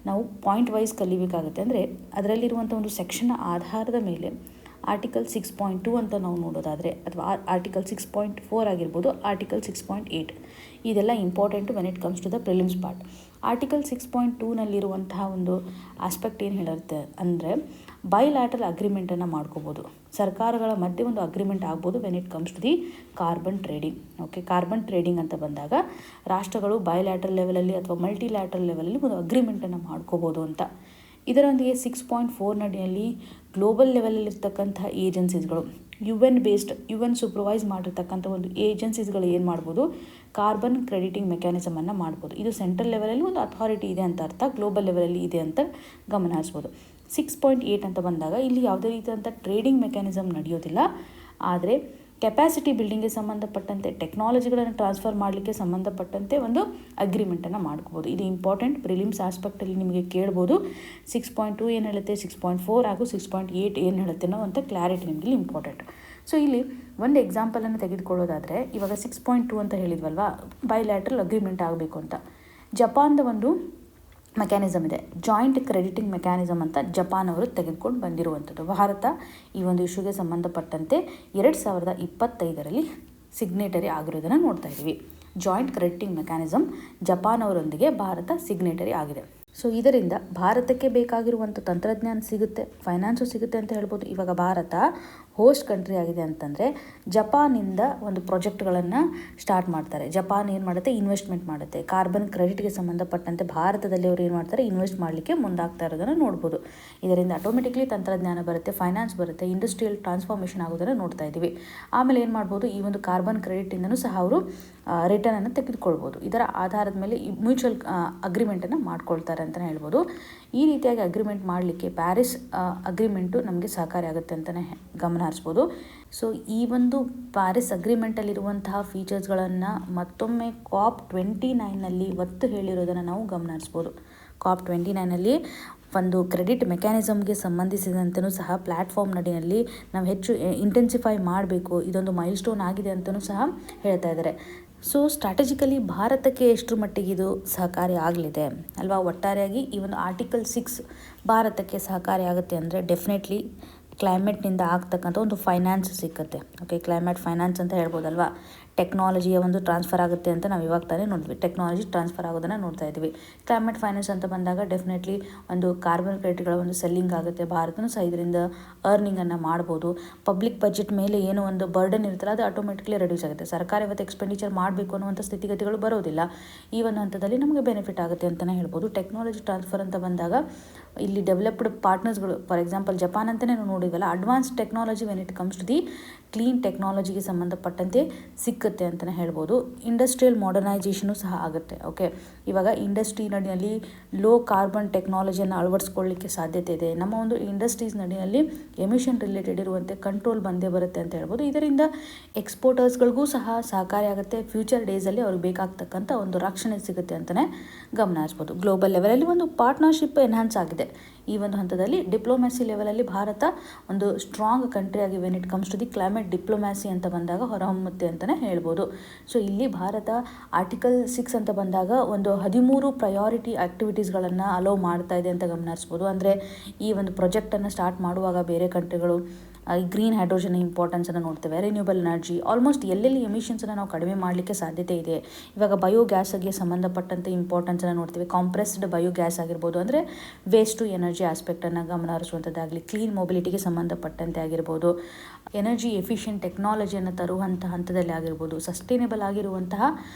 ನಾವು ಪಾಯಿಂಟ್ ವೈಸ್ ಕಲಿಬೇಕಾಗುತ್ತೆ. ಅಂದರೆ ಅದರಲ್ಲಿರುವಂಥ ಒಂದು ಸೆಕ್ಷನ್ನ ಆಧಾರದ ಮೇಲೆ ಆರ್ಟಿಕಲ್ 6.2 ಅಂತ ನಾವು ನೋಡೋದಾದರೆ, ಅಥವಾ ಆರ್ಟಿಕಲ್ 6.4 ಆಗಿರ್ಬೋದು, ಆರ್ಟಿಕಲ್ 6.8 ಇದೆಲ್ಲ important when it comes to the prelims part. Article 6.2ನಲ್ಲಿರುವಂತಹ ಒಂದು ಆಸ್ಪೆಕ್ಟ್ ಏನು ಹೇಳುತ್ತೆ ಅಂದರೆ ಬೈಲ್ಯಾಟ್ರಲ್ ಅಗ್ರಿಮೆಂಟನ್ನು ಮಾಡ್ಕೋಬೋದು, ಸರ್ಕಾರಗಳ ಮಧ್ಯೆ ಒಂದು ಅಗ್ರಿಮೆಂಟ್ ಆಗ್ಬೋದು when it comes to the carbon trading. Okay, carbon trading ಅಂತ ಬಂದಾಗ ರಾಷ್ಟ್ರಗಳು ಬೈಲ್ಯಾಟ್ರಲ್ ಲೆವೆಲಲ್ಲಿ ಅಥವಾ ಮಲ್ಟಿಲ್ಯಾಟ್ರಲ್ ಲೆವೆಲಲ್ಲಿ ಒಂದು ಅಗ್ರಿಮೆಂಟನ್ನು ಮಾಡ್ಕೋಬೋದು ಅಂತ. ಇದರೊಂದಿಗೆ 6.4 ಅಡಿಯಲ್ಲಿ ಗ್ಲೋಬಲ್ ಲೆವೆಲಲ್ಲಿರ್ತಕ್ಕಂಥ ಏಜೆನ್ಸೀಸ್ಗಳು, UN ಸೂಪರ್ವೈಸ್ ಮಾಡಿರ್ತಕ್ಕಂಥ ಒಂದು ಏಜೆನ್ಸೀಸ್ಗಳು ಏನು ಮಾಡ್ಬೋದು, ಕಾರ್ಬನ್ ಕ್ರೆಡಿಟಿಂಗ್ ಮೆಕ್ಯಾನಿಸಮನ್ನು ಮಾಡ್ಬೋದು. ಇದು ಸೆಂಟ್ರಲ್ ಲೆವೆಲಲ್ಲಿ ಒಂದು ಅಥಾರಿಟಿ ಇದೆ ಅಂತ ಅರ್ಥ, ಗ್ಲೋಬಲ್ ಲೆವೆಲಲ್ಲಿ ಇದೆ ಅಂತ ಗಮನ ಹರಿಸ್ಬೋದು. 6.8 ಅಂತ ಬಂದಾಗ ಇಲ್ಲಿ ಯಾವುದೇ ರೀತಿಯಾದಂಥ ಟ್ರೇಡಿಂಗ್ ಮೆಕ್ಯಾನಿಸಮ್ ನಡೆಯೋದಿಲ್ಲ, ಆದರೆ ಕೆಪಾಸಿಟಿ ಬಿಲ್ಡಿಂಗ್ಗೆ ಸಂಬಂಧಪಟ್ಟಂತೆ ಟೆಕ್ನಾಲಜಿಗಳನ್ನು ಟ್ರಾನ್ಸ್ಫರ್ ಮಾಡಲಿಕ್ಕೆ ಸಂಬಂಧಪಟ್ಟಂತೆ ಒಂದು ಅಗ್ರಿಮೆಂಟನ್ನು ಮಾಡ್ಕೋಬೋದು. ಇದು ಇಂಪಾರ್ಟೆಂಟ್, ಪ್ರಿಲಿಮ್ಸ್ ಆಸ್ಪೆಕ್ಟಲ್ಲಿ ನಿಮಗೆ ಕೇಳ್ಬೋದು. 6.2 ಏನು ಹೇಳುತ್ತೆ, 6.4 ಹಾಗೂ 6.8 ಏನು ಹೇಳುತ್ತೆ ಅನ್ನೋ ಅಂತ ಕ್ಲಾರಿಟಿ ನಿಮಗೆ ಇಂಪಾರ್ಟೆಂಟ್. ಸೊ ಇಲ್ಲಿ ಒಂದು ಎಕ್ಸಾಂಪಲನ್ನು ತೆಗೆದುಕೊಳ್ಳೋದಾದರೆ, ಇವಾಗ 6.2 ಅಂತ ಹೇಳಿದ್ವಲ್ವಾ, ಬೈಲ್ಯಾಟ್ರಲ್ ಅಗ್ರಿಮೆಂಟ್ ಆಗಬೇಕು ಅಂತ. ಜಪಾನ್ದ ಒಂದು ಮೆಕ್ಯಾನಿಸಮ್ ಇದೆ, ಜಾಯಿಂಟ್ ಕ್ರೆಡಿಟಿಂಗ್ ಮೆಕ್ಯಾನಿಸಮ್ ಅಂತ ಜಪಾನ್ ಅವರು ತೆಗೆದುಕೊಂಡು ಬಂದಿರುವಂಥದ್ದು. ಭಾರತ ಈ ಒಂದು ಇಶ್ಯೂಗೆ ಸಂಬಂಧಪಟ್ಟಂತೆ 2025ರಲ್ಲಿ ಸಿಗ್ನೇಟರಿ ಆಗಿರೋದನ್ನು ನೋಡ್ತಾ ಇದ್ದೀವಿ. ಜಾಯಿಂಟ್ ಕ್ರೆಡಿಟಿಂಗ್ ಮೆಕ್ಯಾನಿಸಮ್ ಜಪಾನ್ ಅವರೊಂದಿಗೆ ಭಾರತ ಸಿಗ್ನೇಟರಿ ಆಗಿದೆ. ಸೊ ಇದರಿಂದ ಭಾರತಕ್ಕೆ ಬೇಕಾಗಿರುವಂಥ ತಂತ್ರಜ್ಞಾನ ಸಿಗುತ್ತೆ, ಫೈನಾನ್ಸು ಸಿಗುತ್ತೆ ಅಂತ ಹೇಳ್ಬೋದು. ಇವಾಗ ಭಾರತ ಹೋಸ್ಟ್ ಕಂಟ್ರಿ ಆಗಿದೆ ಅಂತಂದರೆ ಜಪಾನಿಂದ ಒಂದು ಪ್ರಾಜೆಕ್ಟ್ಗಳನ್ನು ಸ್ಟಾರ್ಟ್ ಮಾಡ್ತಾರೆ. ಜಪಾನ್ ಏನು ಮಾಡುತ್ತೆ, ಇನ್ವೆಸ್ಟ್ಮೆಂಟ್ ಮಾಡುತ್ತೆ. ಕಾರ್ಬನ್ ಕ್ರೆಡಿಟ್ಗೆ ಸಂಬಂಧಪಟ್ಟಂತೆ ಭಾರತದಲ್ಲಿ ಅವರು ಏನು ಮಾಡ್ತಾರೆ, ಇನ್ವೆಸ್ಟ್ ಮಾಡಲಿಕ್ಕೆ ಮುಂದಾಗ್ತಾ ಇರೋದನ್ನು ನೋಡ್ಬೋದು. ಇದರಿಂದ ಆಟೋಮೆಟಿಕ್ಲಿ ತಂತ್ರಜ್ಞಾನ ಬರುತ್ತೆ, ಫೈನಾನ್ಸ್ ಬರುತ್ತೆ, ಇಂಡಸ್ಟ್ರಿಯಲ್ ಟ್ರಾನ್ಸ್ಫಾರ್ಮೇಷನ್ ಆಗೋದನ್ನು ನೋಡ್ತಾ ಇದ್ದೀವಿ. ಆಮೇಲೆ ಏನು ಮಾಡ್ಬೋದು, ಈ ಒಂದು ಕಾರ್ಬನ್ ಕ್ರೆಡಿಟಿಂದನೂ ಸಹ ಅವರು ರಿಟರ್ನನ್ನು ತೆಗೆದುಕೊಳ್ಬೋದು. ಇದರ ಆಧಾರದ ಮೇಲೆ ಈ ಮ್ಯೂಚುವಲ್ ಅಗ್ರಿಮೆಂಟನ್ನು ಮಾಡ್ಕೊಳ್ತಾರೆ ಅಂತಲೇ ಹೇಳ್ಬೋದು. ಈ ರೀತಿಯಾಗಿ ಅಗ್ರಿಮೆಂಟ್ ಮಾಡಲಿಕ್ಕೆ ಪ್ಯಾರಿಸ್ ಅಗ್ರಿಮೆಂಟು ನಮಗೆ ಸಹಕಾರಿ ಆಗುತ್ತೆ ಅಂತಲೇ ಗಮನ ಹರಿಸ್ಬೋದು. ಸೊ ಈ ಒಂದು ಪ್ಯಾರಿಸ್ ಅಗ್ರಿಮೆಂಟಲ್ಲಿರುವಂತಹ ಫೀಚರ್ಸ್ಗಳನ್ನು ಮತ್ತೊಮ್ಮೆ COP29ನಲ್ಲಿ ಒತ್ತು ಹೇಳಿರೋದನ್ನು ನಾವು ಗಮನ ಹರಿಸ್ಬೋದು. COP29ನಲ್ಲಿ ಒಂದು ಕ್ರೆಡಿಟ್ ಮೆಕ್ಯಾನಿಸಮ್ಗೆ ಸಂಬಂಧಿಸಿದಂತೆಯೂ ಸಹ ಪ್ಲ್ಯಾಟ್ಫಾರ್ಮ್ ನಡಿನಲ್ಲಿ ನಾವು ಹೆಚ್ಚು ಇಂಟೆನ್ಸಿಫೈ ಮಾಡಬೇಕು, ಇದೊಂದು ಮೈಲ್ ಸ್ಟೋನ್ ಆಗಿದೆ ಅಂತಲೂ ಸಹ ಹೇಳ್ತಾ ಇದ್ದಾರೆ. ಸೊ ಸ್ಟ್ರಾಟಜಿಕಲಿ ಭಾರತಕ್ಕೆ ಎಷ್ಟರ ಮಟ್ಟಿಗೆ ಇದು ಸಹಕಾರಿ ಆಗಲಿದೆ ಅಲ್ವಾ. ಒಟ್ಟಾರೆಯಾಗಿ ಈ ಒಂದು ಆರ್ಟಿಕಲ್ 6 ಭಾರತಕ್ಕೆ ಸಹಕಾರಿ ಆಗುತ್ತೆ ಅಂದರೆ ಡೆಫಿನೆಟ್ಲಿ ಕ್ಲೈಮೇಟ್ನಿಂದ ಆಗ್ತಕ್ಕಂಥ ಒಂದು ಫೈನಾನ್ಸ್ ಸಿಕ್ಕತ್ತೆ. ಓಕೆ, ಕ್ಲೈಮೇಟ್ ಫೈನಾನ್ಸ್ ಅಂತ ಹೇಳ್ಬೋದಲ್ವಾ. ಟೆಕ್ನಾಲಜಿಯ ಒಂದು ಟ್ರಾನ್ಸ್ಫರ್ ಆಗುತ್ತೆ ಅಂತ ನಾವು ಇವಾಗ ತಾನೇ ನೋಡಿದ್ವಿ, ಟೆಕ್ನಾಲಜಿ ಟ್ರಾನ್ಸ್ಫರ್ ಆಗೋದನ್ನು ನೋಡ್ತಾ ಇದ್ವಿ. ಕ್ಲೈಮೇಟ್ ಫೈನಾನ್ಸ್ ಅಂತ ಬಂದಾಗ ಡೆಫಿನೆಟ್ಲಿ ಒಂದು ಕಾರ್ಬನ್ ಕ್ರೆಡಿಟ್ಗಳ ಒಂದು ಸೆಲ್ಲಿಂಗ್ ಆಗುತ್ತೆ, ಭಾರತನೂ ಸಹ ಇದರಿಂದ ಅರ್ನಿಂಗನ್ನು ಮಾಡ್ಬೋದು. ಪಬ್ಲಿಕ್ ಬಜೆಟ್ ಮೇಲೆ ಏನೋ ಒಂದು ಬರ್ಡನ್ ಇರುತ್ತಲ್ಲ, ಅದು ಆಟೋಮೆಟಿಕ್ಲಿ ರೆಡ್ಯೂಸ್ ಆಗುತ್ತೆ. ಸರ್ಕಾರ ಇವತ್ತು ಎಕ್ಸ್ಪೆಂಡಿಚರ್ ಮಾಡಬೇಕು ಅನ್ನುವಂಥ ಸ್ಥಿತಿಗತಿಗಳು ಬರೋದಿಲ್ಲ. ಈ ಒಂದು ಹಂತದಲ್ಲಿ ನಮಗೆ ಬೆನಿಫಿಟ್ ಆಗುತ್ತೆ ಅಂತಲೇ ಹೇಳ್ಬೋದು. ಟೆಕ್ನಾಲಜಿ ಟ್ರಾನ್ಸ್ಫರ್ ಅಂತ ಬಂದಾಗ ಇಲ್ಲಿ ಡೆವಲಪ್ಡ್ ಪಾರ್ಟ್ನರ್ಸ್ಗಳು, ಫಾರ್ ಎಕ್ಸಾಂಪಲ್ ಜಪಾನ್ ಅಂತಲೇ ನಾವು ನೋಡಿದ್ವಲ್ಲ, advance technology when it comes to the clean ಟೆಕ್ನಾಲಜಿಗೆ ಸಂಬಂಧಪಟ್ಟಂತೆ ಸಿಕ್ಕುತ್ತೆ ಅಂತಲೇ ಹೇಳ್ಬೋದು. ಇಂಡಸ್ಟ್ರಿಯಲ್ ಮಾಡರ್ನೈಸೇಷನು ಸಹ ಆಗುತ್ತೆ. ಓಕೆ, ಇವಾಗ ಇಂಡಸ್ಟ್ರಿ ನಡಿನಲ್ಲಿ ಲೋ ಕಾರ್ಬನ್ ಟೆಕ್ನಾಲಜಿಯನ್ನು ಅಳವಡಿಸ್ಕೊಳ್ಳಿಕ್ಕೆ ಸಾಧ್ಯತೆ ಇದೆ. ನಮ್ಮ ಒಂದು ಇಂಡಸ್ಟ್ರೀಸ್ ನಡಿನಲ್ಲಿ ಎಮಿಷನ್ ರಿಲೇಟೆಡ್ ಇರುವಂತೆ ಕಂಟ್ರೋಲ್ ಬಂದೇ ಬರುತ್ತೆ ಅಂತ ಹೇಳ್ಬೋದು. ಇದರಿಂದ ಎಕ್ಸ್ಪೋರ್ಟರ್ಸ್ಗಳಿಗೂ ಸಹ ಸಹಕಾರಿಯಾಗುತ್ತೆ. ಫ್ಯೂಚರ್ ಡೇಸಲ್ಲಿ ಅವ್ರಿಗೆ ಬೇಕಾಗ್ತಕ್ಕಂಥ ಒಂದು ರಕ್ಷಣೆ ಸಿಗುತ್ತೆ ಅಂತಲೇ ಗಮನ ಹರಿಸ್ಬೋದು. ಗ್ಲೋಬಲ್ ಲೆವೆಲಲ್ಲಿ ಒಂದು ಪಾರ್ಟ್ನರ್ಶಿಪ್ ಎನ್ಹಾನ್ಸ್ ಆಗಿದೆ. ಈ ಒಂದು ಹಂತದಲ್ಲಿ ಡಿಪ್ಲೊಮ್ಯಾಸಿ ಲೆವೆಲಲ್ಲಿ ಭಾರತ ಒಂದು ಸ್ಟ್ರಾಂಗ್ ಕಂಟ್ರಿಯಾಗಿ when it comes to the climate diplomacy ಅಂತ ಬಂದಾಗ ಹೊರಹೊಮ್ಮುತ್ತೆ ಅಂತಲೇ ಹೇಳ್ಬೋದು. ಸೊ ಇಲ್ಲಿ ಭಾರತ ಆರ್ಟಿಕಲ್ 6 ಅಂತ ಬಂದಾಗ ಒಂದು 13 ಪ್ರಯಾರಿಟಿ ಆ್ಯಕ್ಟಿವಿಟೀಸ್ಗಳನ್ನು ಅಲೋ ಮಾಡ್ತಾ ಇದೆ ಅಂತ ಗಮನ ಹರಿಸ್ಬೋದು. ಅಂದರೆ ಈ ಒಂದು ಪ್ರಾಜೆಕ್ಟನ್ನು ಸ್ಟಾರ್ಟ್ ಮಾಡುವಾಗ ಬೇರೆ ಕಂಟ್ರಿಗಳು ಗ್ರೀನ್ ಹೈಡ್ರೋಜನ್ ಇಂಪಾರ್ಟೆನ್ಸನ್ನು ನೋಡ್ತೇವೆ, ರಿನ್ಯೂಬಲ್ ಎನರ್ಜಿ, ಆಲ್ಮೋಸ್ಟ್ ಎಲ್ಲೆಲ್ಲಿ ಎಮಿಷನ್ಸನ್ನು ನಾವು ಕಡಿಮೆ ಮಾಡಲಿಕ್ಕೆ ಸಾಧ್ಯತೆ ಇದೆ. ಇವಾಗ ಬಯೋಗ್ಯಾಸ್ಗೆ ಸಂಬಂಧಪಟ್ಟಂತೆ ಇಂಪಾರ್ಟೆನ್ಸನ್ನು ನೋಡ್ತೀವಿ. ಕಾಂಪ್ರೆಸ್ಡ್ ಬಯೋಗ್ಯಾಸ್ ಆಗಿರ್ಬೋದು, ಅಂದರೆ ವೇಸ್ಟ್ ಟು ಎನರ್ಜಿ ಆಸ್ಪೆಕ್ಟನ್ನು ಗಮನ ಹರಿಸುವಂಥದ್ದಾಗಲಿ, ಕ್ಲೀನ್ ಮೊಬಿಲಿಟಿಗೆ ಸಂಬಂಧಪಟ್ಟಂತೆ ಆಗಿರ್ಬೋದು, ಎನರ್ಜಿ ಎಫಿಷಿಯೆಂಟ್ ಟೆಕ್ನಾಲಜಿಯನ್ನು ತರುವಂಥ ಹಂತದಲ್ಲಿ ಆಗಿರ್ಬೋದು, ಸಸ್ಟೈನೇಬಲ್ ಆಗಿರುವಂತಹ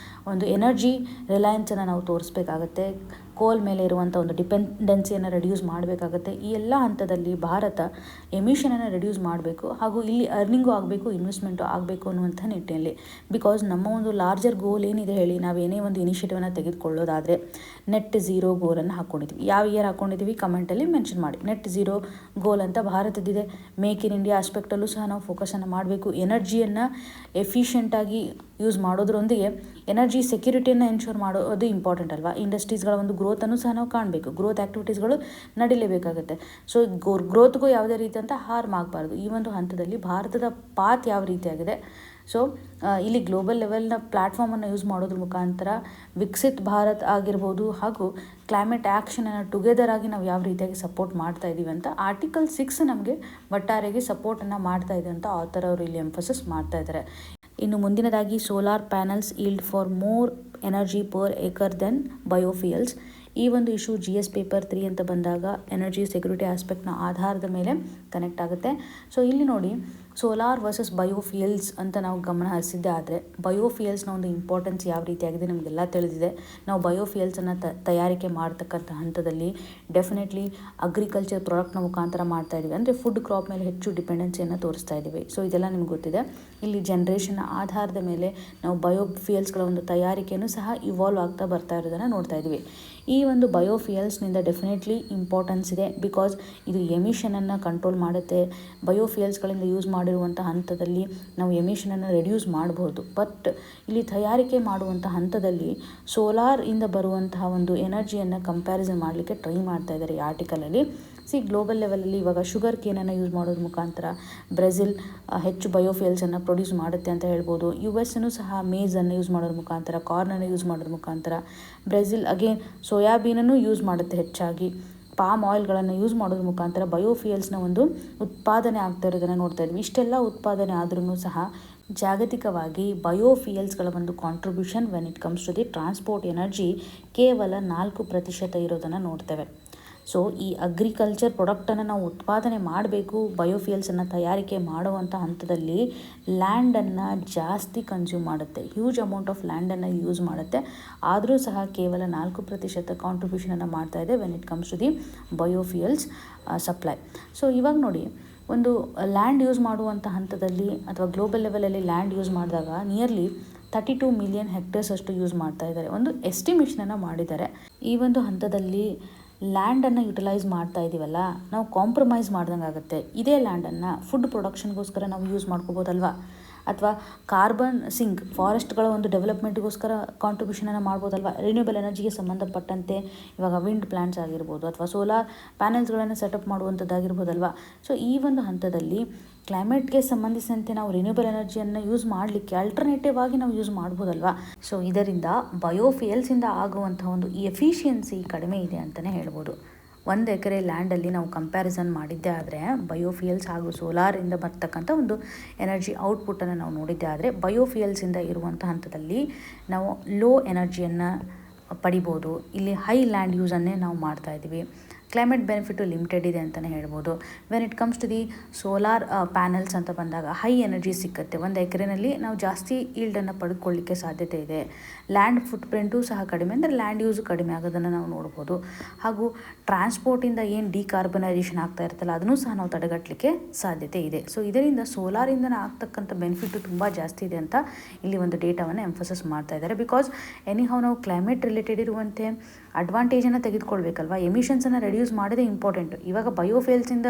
ಒಂದು ಎನರ್ಜಿ ರಿಲಯನ್ಸನ್ನು ನಾವು ತೋರಿಸ್ಬೇಕಾಗತ್ತೆ. ಕೋಲ್ ಮೇಲೆ ಇರುವಂಥ ಒಂದು ಡಿಪೆಂಡೆನ್ಸಿಯನ್ನು ರೆಡ್ಯೂಸ್ ಮಾಡಬೇಕಾಗತ್ತೆ. ಈ ಎಲ್ಲ ಹಂತದಲ್ಲಿ ಭಾರತ ಎಮಿಷನನ್ನು ರೆಡ್ಯೂಸ್ ಮಾಡಬೇಕು, ಹಾಗೂ ಇಲ್ಲಿ ಅರ್ನಿಂಗು ಆಗಬೇಕು, ಇನ್ವೆಸ್ಟ್ಮೆಂಟು ಆಗಬೇಕು ಅನ್ನುವಂಥ ನಿಟ್ಟಿನಲ್ಲಿ. ಬಿಕಾಸ್ ನಮ್ಮ ಒಂದು ಲಾರ್ಜರ್ ಗೋಲ್ ಏನಿದೆ ಹೇಳಿ, ನಾವೇನೇ ಒಂದು ಇನಿಷಿಯೇಟಿವನ್ನು ತೆಗೆದುಕೊಳ್ಳೋದಾದರೆ ನೆಟ್ ಝೀರೋ ಗೋಲನ್ನು ಹಾಕ್ಕೊಂಡಿದ್ದೀವಿ. ಯಾವ ಇಯರ್ ಹಾಕ್ಕೊಂಡಿದ್ದೀವಿ ಕಮೆಂಟಲ್ಲಿ ಮೆನ್ಷನ್ ಮಾಡಿ. ನೆಟ್ ಝೀರೋ ಗೋಲ್ ಅಂತ ಭಾರತದಿದೆ. ಮೇಕ್ ಇನ್ ಇಂಡಿಯಾ ಆಸ್ಪೆಕ್ಟಲ್ಲೂ ಸಹ ನಾವು ಫೋಕಸನ್ನು ಮಾಡಬೇಕು. ಎನರ್ಜಿಯನ್ನು ಎಫಿಷಿಯೆಂಟಾಗಿ ಯೂಸ್ ಮಾಡೋದ್ರೊಂದಿಗೆ ಎನರ್ಜಿ ಸೆಕ್ಯೂರಿಟಿಯನ್ನು ಎನ್ಶೋರ್ ಮಾಡೋದು ಇಂಪಾರ್ಟೆಂಟ್ ಅಲ್ವಾ. ಇಂಡಸ್ಟ್ರೀಸ್ಗಳ ಒಂದು ಗ್ರೋತನ್ನು ಸಹ ನಾವು ಕಾಣಬೇಕು. ಗ್ರೋತ್ ಆ್ಯಕ್ಟಿವಿಟೀಸ್ಗಳು ನಡೀಲೇಬೇಕಾಗುತ್ತೆ. ಸೊ ಗ್ರೋತ್ಗೂ ಯಾವುದೇ ರೀತಿಯಂಥ ಹಾರ್ಮ್ ಆಗಬಾರ್ದು. ಈ ಒಂದು ಹಂತದಲ್ಲಿ ಭಾರತದ ಪಾತ್ ಯಾವ ರೀತಿಯಾಗಿದೆ, ಸೊ ಇಲ್ಲಿ ಗ್ಲೋಬಲ್ ಲೆವೆಲ್ನ ಪ್ಲ್ಯಾಟ್ಫಾರ್ಮನ್ನು ಯೂಸ್ ಮಾಡೋದ್ರ ಮುಖಾಂತರ ವಿಕಸಿತ್ ಭಾರತ್ ಆಗಿರ್ಬೋದು, ಹಾಗೂ ಕ್ಲೈಮೇಟ್ ಆ್ಯಕ್ಷನನ್ನು ಟುಗೆದರ್ ಆಗಿ ನಾವು ಯಾವ ರೀತಿಯಾಗಿ ಸಪೋರ್ಟ್ ಮಾಡ್ತಾ ಇದ್ದೀವಿ ಅಂತ ಆರ್ಟಿಕಲ್ 6 ನಮಗೆ ಒಟ್ಟಾರೆಯಾಗಿ ಸಪೋರ್ಟನ್ನು ಮಾಡ್ತಾ ಇದೆ ಅಂತ ಆಥರ್ ಅವರು ಇಲ್ಲಿ ಎಂಫಸಿಸ್ ಮಾಡ್ತಾ ಇದ್ದಾರೆ. ಇನ್ನು ಮುಂದಿನದಾಗಿ solar panels yield for more energy per acre then biofuels. ಈ ಒಂದು ಇಶ್ಯೂ GS ಪೇಪರ್ 3 ಅಂತ ಬಂದಾಗ ಎನರ್ಜಿ ಸೆಕ್ಯೂರಿಟಿ ಆಸ್ಪೆಕ್ಟ್ನ ಆಧಾರದ ಮೇಲೆ ಕನೆಕ್ಟ್ ಆಗುತ್ತೆ. ಸೊ ಇಲ್ಲಿ ನೋಡಿ, ಸೋಲಾರ್ ವರ್ಸಸ್ ಬಯೋಫಿಯಲ್ಸ್ ಅಂತ ನಾವು ಗಮನ ಹರಿಸಿದ್ದೆ. ಆದರೆ ಬಯೋಫಿಯಲ್ಸ್ನ ಒಂದು ಇಂಪಾರ್ಟೆನ್ಸ್ ಯಾವ ರೀತಿಯಾಗಿದೆ ನಮಗೆಲ್ಲ ತಿಳಿದಿದೆ. ನಾವು ಬಯೋಫಿಯಲ್ಸನ್ನು ತಯಾರಿಕೆ ಮಾಡ್ತಕ್ಕಂಥ ಹಂತದಲ್ಲಿ ಡೆಫಿನೆಟ್ಲಿ ಅಗ್ರಿಕಲ್ಚರ್ ಪ್ರಾಡಕ್ಟ್ನ ಮುಖಾಂತರ ಮಾಡ್ತಾ ಇದ್ದೀವಿ. ಅಂದರೆ ಫುಡ್ ಕ್ರಾಪ್ ಮೇಲೆ ಹೆಚ್ಚು ಡಿಪೆಂಡೆನ್ಸಿಯನ್ನು ತೋರಿಸ್ತಾ ಇದ್ದೀವಿ. ಸೊ ಇದೆಲ್ಲ ನಿಮ್ಗೆ ಗೊತ್ತಿದೆ. ಇಲ್ಲಿ ಜನ್ರೇಷನ್ನ ಆಧಾರದ ಮೇಲೆ ನಾವು ಬಯೋಫಿಯಲ್ಸ್ಗಳ ಒಂದು ತಯಾರಿಕೆಯನ್ನು ಸಹ ಇವಾಲ್ವ್ ಆಗ್ತಾ ಬರ್ತಾ ಇರೋದನ್ನು ನೋಡ್ತಾ ಇದ್ದೀವಿ. ಈ ಒಂದು ಬಯೋಫಿಯಲ್ಸ್ನಿಂದ ಡೆಫಿನೆಟ್ಲಿ ಇಂಪಾರ್ಟೆನ್ಸ್ ಇದೆ. ಬಿಕಾಸ್ ಇದು ಎಮಿಷನನ್ನು ಕಂಟ್ರೋಲ್ ಮಾಡುತ್ತೆ. ಬಯೋಫಿಯಲ್ಸ್ಗಳಿಂದ ಯೂಸ್ ಮಾಡಿರುವಂಥ ಹಂತದಲ್ಲಿ ನಾವು ಎಮಿಷನನ್ನು ರೆಡ್ಯೂಸ್ ಮಾಡ್ಬೋದು. ಬಟ್ ಇಲ್ಲಿ ತಯಾರಿಕೆ ಮಾಡುವಂಥ ಹಂತದಲ್ಲಿ ಸೋಲಾರಿಂದ ಬರುವಂತಹ ಒಂದು ಎನರ್ಜಿಯನ್ನು ಕಂಪ್ಯಾರಿಸನ್ ಮಾಡಲಿಕ್ಕೆ ಟ್ರೈ ಮಾಡ್ತಾ ಇದ್ದಾರೆ ಈ ಆರ್ಟಿಕಲಲ್ಲಿ. ಗ್ಲೋಬಲ್ ಲೆವೆಲಲ್ಲಿ ಇವಾಗ ಶುಗರ್ ಕೇನನ್ನು ಯೂಸ್ ಮಾಡೋದ್ರ ಮುಖಾಂತರ ಬ್ರೆಜಿಲ್ ಹೆಚ್ಚು ಬಯೋಫಿಯಲ್ಸನ್ನು ಪ್ರೊಡ್ಯೂಸ್ ಮಾಡುತ್ತೆ ಅಂತ ಹೇಳ್ಬೋದು. US ಸಹ ಮೇಜನ್ನು ಯೂಸ್ ಮಾಡೋದ್ರ ಮುಖಾಂತರ, ಕಾರ್ನನ್ನು ಯೂಸ್ ಮಾಡೋದ್ರ ಮುಖಾಂತರ, ಬ್ರೆಜಿಲ್ ಅಗೇನ್ ಸೋಯಾಬೀನನ್ನು ಯೂಸ್ ಮಾಡುತ್ತೆ ಹೆಚ್ಚಾಗಿ. ಪಾಮ್ ಆಯಿಲ್ಗಳನ್ನು ಯೂಸ್ ಮಾಡೋದ್ರ ಮುಖಾಂತರ ಬಯೋಫಿಯಲ್ಸ್ನ ಒಂದು ಉತ್ಪಾದನೆ ಆಗ್ತಾ ಇರೋದನ್ನು ನೋಡ್ತಾ ಇದ್ವಿ. ಇಷ್ಟೆಲ್ಲ ಉತ್ಪಾದನೆ ಆದ್ರೂ ಸಹ ಜಾಗತಿಕವಾಗಿ ಬಯೋಫಿಯಲ್ಸ್ಗಳ ಒಂದು contribution when it comes to the transport energy ಕೇವಲ 4% ಇರೋದನ್ನು ನೋಡ್ತೇವೆ. ಸೊ ಈ ಅಗ್ರಿಕಲ್ಚರ್ ಪ್ರಾಡಕ್ಟನ್ನು ನಾವು ಉತ್ಪಾದನೆ ಮಾಡಬೇಕು, ಬಯೋಫಿಯಲ್ಸನ್ನು ತಯಾರಿಕೆ ಮಾಡುವಂಥ ಹಂತದಲ್ಲಿ ಲ್ಯಾಂಡನ್ನು ಜಾಸ್ತಿ ಕನ್ಸ್ಯೂಮ್ ಮಾಡುತ್ತೆ. ಹ್ಯೂಜ್ ಅಮೌಂಟ್ ಆಫ್ ಲ್ಯಾಂಡನ್ನು ಯೂಸ್ ಮಾಡುತ್ತೆ. ಆದರೂ ಸಹ ಕೇವಲ 4% ಕಾಂಟ್ರಿಬ್ಯೂಷನನ್ನು ಮಾಡ್ತಾ ಇದೆ when it comes to the biofuels supply. So ಇವಾಗ ನೋಡಿ, ಒಂದು ಲ್ಯಾಂಡ್ ಯೂಸ್ ಮಾಡುವಂಥ ಹಂತದಲ್ಲಿ ಅಥವಾ ಗ್ಲೋಬಲ್ ಲೆವೆಲಲ್ಲಿ ಲ್ಯಾಂಡ್ ಯೂಸ್ ಮಾಡಿದಾಗ ನಿಯರ್ಲಿ 32 ಮಿಲಿಯನ್ ಹೆಕ್ಟೇರ್ಸ್ ಅಷ್ಟು ಯೂಸ್ ಮಾಡ್ತಾ ಇದ್ದಾರೆ. ಒಂದು ಎಸ್ಟಿಮೇಷನನ್ನು ಮಾಡಿದ್ದಾರೆ. ಈ ಒಂದು ಹಂತದಲ್ಲಿ ಲ್ಯಾಂಡನ್ನು ಯುಟಿಲೈಸ್ ಮಾಡ್ತಾ ಇದ್ದೀವಲ್ಲ, ನಾವು ಕಾಂಪ್ರಮೈಸ್ ಮಾಡ್ದಂಗೆ ಆಗುತ್ತೆ. ಇದೇ ಲ್ಯಾಂಡನ್ನು ಫುಡ್ ಪ್ರೊಡಕ್ಷನ್ಗೋಸ್ಕರ ನಾವು ಯೂಸ್ ಮಾಡ್ಕೋಬೋದಲ್ವಾ, ಅಥವಾ ಕಾರ್ಬನ್ ಸಿಂಕ್ ಫಾರೆಸ್ಟ್ಗಳ ಒಂದು ಡೆವಲಪ್ಮೆಂಟ್ಗೋಸ್ಕರ ಕಾಂಟ್ರಿಬ್ಯೂಷನನ್ನು ಮಾಡ್ಬೋದಲ್ವ. ರಿನ್ಯೂಬಲ್ ಎನರ್ಜಿಗೆ ಸಂಬಂಧಪಟ್ಟಂತೆ ಇವಾಗ ವಿಂಡ್ ಪ್ಲ್ಯಾಂಟ್ಸ್ ಆಗಿರ್ಬೋದು, ಅಥವಾ ಸೋಲಾರ್ ಪ್ಯಾನೆಲ್ಸ್ಗಳನ್ನು ಸೆಟಪ್ ಮಾಡುವಂಥದ್ದಾಗಿರ್ಬೋದಲ್ವ. ಸೊ ಈ ಒಂದು ಹಂತದಲ್ಲಿ ಕ್ಲೈಮೇಟ್ಗೆ ಸಂಬಂಧಿಸಿದಂತೆ ನಾವು ರಿನ್ಯೂಬಲ್ ಎನರ್ಜಿಯನ್ನು ಯೂಸ್ ಮಾಡಲಿಕ್ಕೆ ಅಲ್ಟರ್ನೇಟಿವ್ ಆಗಿ ನಾವು ಯೂಸ್ ಮಾಡ್ಬೋದಲ್ವಾ. ಸೊ ಇದರಿಂದ ಬಯೋಫಿಯಲ್ಸಿಂದ ಆಗುವಂಥ ಒಂದು ಎಫಿಷಿಯನ್ಸಿ ಕಡಿಮೆ ಇದೆ ಅಂತಲೇ ಹೇಳ್ಬೋದು. 1 ಎಕರೆ ಲ್ಯಾಂಡಲ್ಲಿ ನಾವು ಕಂಪ್ಯಾರಿಸನ್ ಮಾಡಿದ್ದೇ ಆದರೆ ಬಯೋಫಿಯಲ್ಸ್ ಹಾಗೂ ಸೋಲಾರಿಂದ ಬರ್ತಕ್ಕಂಥ ಒಂದು ಎನರ್ಜಿ ಔಟ್ಪುಟ್ಟನ್ನು ನಾವು ನೋಡಿದ್ದೇ ಆದರೆ ಬಯೋಫಿಯಲ್ಸಿಂದ ಇರುವಂಥ ಹಂತದಲ್ಲಿ ನಾವು ಲೋ ಎನರ್ಜಿಯನ್ನು ಪಡಿಬೋದು. ಇಲ್ಲಿ ಹೈ ಲ್ಯಾಂಡ್ ಯೂಸನ್ನೇ ನಾವು ಮಾಡ್ತಾ ಇದ್ದೀವಿ. ಕ್ಲೈಮೇಟ್ ಬೆನಿಫಿಟು ಲಿಮಿಟೆಡ್ ಇದೆ ಅಂತಲೇ ಹೇಳ್ಬೋದು. When it comes to the solar panels ಅಂತ ಬಂದಾಗ ಹೈ ಎನರ್ಜಿ ಸಿಕ್ಕತ್ತೆ. ಒಂದು ಎಕರೆನಲ್ಲಿ ನಾವು ಜಾಸ್ತಿ ಈಲ್ಡನ್ನು ಪಡೆದುಕೊಳ್ಳಿಕ್ಕೆ ಸಾಧ್ಯತೆ ಇದೆ. ಲ್ಯಾಂಡ್ ಫುಟ್ ಪ್ರಿಂಟು ಸಹ ಕಡಿಮೆ, ಅಂದರೆ ಲ್ಯಾಂಡ್ ಯೂಸು ಕಡಿಮೆ ಆಗೋದನ್ನು ನಾವು ನೋಡ್ಬೋದು. ಹಾಗೂ ಟ್ರಾನ್ಸ್ಪೋರ್ಟಿಂದ ಏನು ಡಿಕಾರ್ಬನೈಸೇಷನ್ ಆಗ್ತಾ ಇರ್ತಲ್ಲ ಅದನ್ನು ಸಹ ನಾವು ತಡೆಗಟ್ಟಲಿಕ್ಕೆ ಸಾಧ್ಯತೆ ಇದೆ. ಸೊ ಇದರಿಂದ ಸೋಲಾರಿಂದ ಆಗ್ತಕ್ಕಂಥ ಬೆನಿಫಿಟ್ಟು ತುಂಬ ಜಾಸ್ತಿ ಇದೆ ಅಂತ ಇಲ್ಲಿ ಒಂದು ಡೇಟಾವನ್ನು ಎಂಫೋಸಿಸ್ ಮಾಡ್ತಾ ಇದ್ದಾರೆ. ಬಿಕಾಸ್ ಎನಿಹೌ ನಾವು ಕ್ಲೈಮೇಟ್ ರಿಲೇಟೆಡ್ ಇರುವಂತೆ ಅಡ್ವಾಂಟೇಜನ್ನು ತೆಗೆದುಕೊಳ್ಬೇಕಲ್ವ. ಎಮಿಷನ್ಸನ್ನು ರೆಡ್ಯೂಸ್ ಮಾಡೋದೇ ಇಂಪಾರ್ಟೆಂಟು. ಇವಾಗ ಬಯೋಫೇಲ್ಸಿಂದ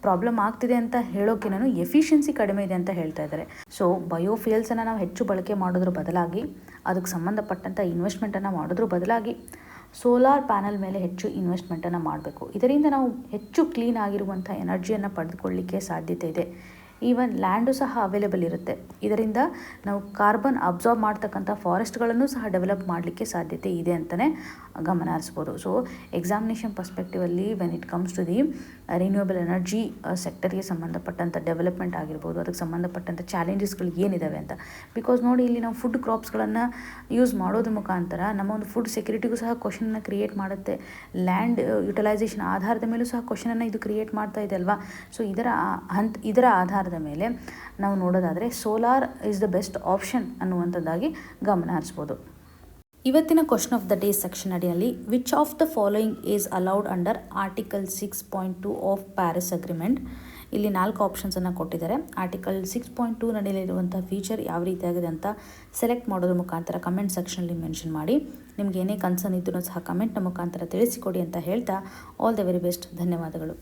ಪ್ರಾಬ್ಲಮ್ ಆಗ್ತಿದೆ ಅಂತ ಹೇಳೋಕ್ಕಿಂತ ಎಫಿಷಿಯನ್ಸಿ ಕಡಿಮೆ ಇದೆ ಅಂತ ಹೇಳ್ತಾ ಇದ್ದಾರೆ. ಸೊ ಬಯೋಫೇಲ್ಸನ್ನು ನಾವು ಹೆಚ್ಚು ಬಳಕೆ ಮಾಡೋದ್ರ ಬದಲಾಗಿ ಅದಕ್ಕೆ ಸಂಬಂಧಪಟ್ಟಂಥ ಇನ್ವೆಸ್ಟ್ಮೆಂಟನ್ನು ಮಾಡೋದ್ರ ಬದಲಾಗಿ ಸೋಲಾರ್ ಪ್ಯಾನಲ್ ಮೇಲೆ ಹೆಚ್ಚು ಇನ್ವೆಸ್ಟ್ಮೆಂಟನ್ನು ಮಾಡಬೇಕು. ಇದರಿಂದ ನಾವು ಹೆಚ್ಚು ಕ್ಲೀನ್ ಆಗಿರುವಂಥ ಎನರ್ಜಿಯನ್ನು ಪಡೆದುಕೊಳ್ಳಲಿಕ್ಕೆ ಸಾಧ್ಯತೆ ಇದೆ. ಈವನ್ ಲ್ಯಾಂಡು ಸಹ ಅವೈಲೇಬಲ್ ಇರುತ್ತೆ. ಇದರಿಂದ ನಾವು ಕಾರ್ಬನ್ ಅಬ್ಸಾರ್ಬ್ ಮಾಡ್ತಕ್ಕಂಥ ಫಾರೆಸ್ಟ್ಗಳನ್ನು ಸಹ ಡೆವಲಪ್ ಮಾಡಲಿಕ್ಕೆ ಸಾಧ್ಯತೆ ಇದೆ ಅಂತಲೇ ಗಮನ ಹರಿಸ್ಬೋದು. ಸೊ ಎಕ್ಸಾಮಿನೇಷನ್ ಪರ್ಸ್ಪೆಕ್ಟಿವಲ್ಲಿ when it comes to the renewable energy ಸೆಕ್ಟರ್ಗೆ ಸಂಬಂಧಪಟ್ಟಂಥ ಡೆವಲಪ್ಮೆಂಟ್ ಆಗಿರ್ಬೋದು, ಅದಕ್ಕೆ ಸಂಬಂಧಪಟ್ಟಂಥ ಚಾಲೆಂಜಸ್ಗಳು ಏನಿದ್ದಾವೆ ಅಂತ. ಬಿಕಾಸ್ ನೋಡಿ, ಇಲ್ಲಿ ನಾವು ಫುಡ್ ಕ್ರಾಪ್ಸ್ಗಳನ್ನು ಯೂಸ್ ಮಾಡೋದ್ರ ಮುಖಾಂತರ ನಮ್ಮ ಒಂದು ಫುಡ್ ಸೆಕ್ಯೂರಿಟಿಗೂ ಸಹ ಕ್ವಶನನ್ನು ಕ್ರಿಯೇಟ್ ಮಾಡುತ್ತೆ. ಲ್ಯಾಂಡ್ ಯುಟಿಲೈಸೇಷನ್ ಆಧಾರದ ಮೇಲೂ ಸಹ ಕ್ವಶನನ್ನು ಇದು ಕ್ರಿಯೇಟ್ ಮಾಡ್ತಾ ಇದೆ ಅಲ್ವಾ. ಸೊ ಇದರ ಆಧಾರದ ಮೇಲೆ ನಾವು ನೋಡೋದಾದರೆ solar is the best option ಅನ್ನುವಂಥದ್ದಾಗಿ ಗಮನ ಹರಿಸ್ಬೋದು. ಇವತ್ತಿನ question of the day section ಅಡಿಯಲ್ಲಿ which of the following is allowed under article 6.2 of Paris agreement. ಇಲ್ಲಿ 4 ಆಪ್ಷನ್ಸನ್ನು ಕೊಟ್ಟಿದ್ದಾರೆ. ಆರ್ಟಿಕಲ್ 6.2 ನಡೆಯಲಿರುವಂಥ ಫೀಚರ್ ಯಾವ ರೀತಿಯಾಗಿದೆ ಅಂತ ಸೆಲೆಕ್ಟ್ ಮಾಡೋದ್ರ ಮುಖಾಂತರ ಕಮೆಂಟ್ ಸೆಕ್ಷನಲ್ಲಿ ಮೆನ್ಷನ್ ಮಾಡಿ. ನಿಮ್ಗೆ ಏನೇ ಕನ್ಸರ್ನ್ ಇದ್ದರೂ ಸಹ ಕಮೆಂಟ್ನ ಮುಖಾಂತರ ತಿಳಿಸಿಕೊಡಿ ಅಂತ ಹೇಳ್ತಾ ಆಲ್ ದ ವೆರಿ ಬೆಸ್ಟ್. ಧನ್ಯವಾದಗಳು.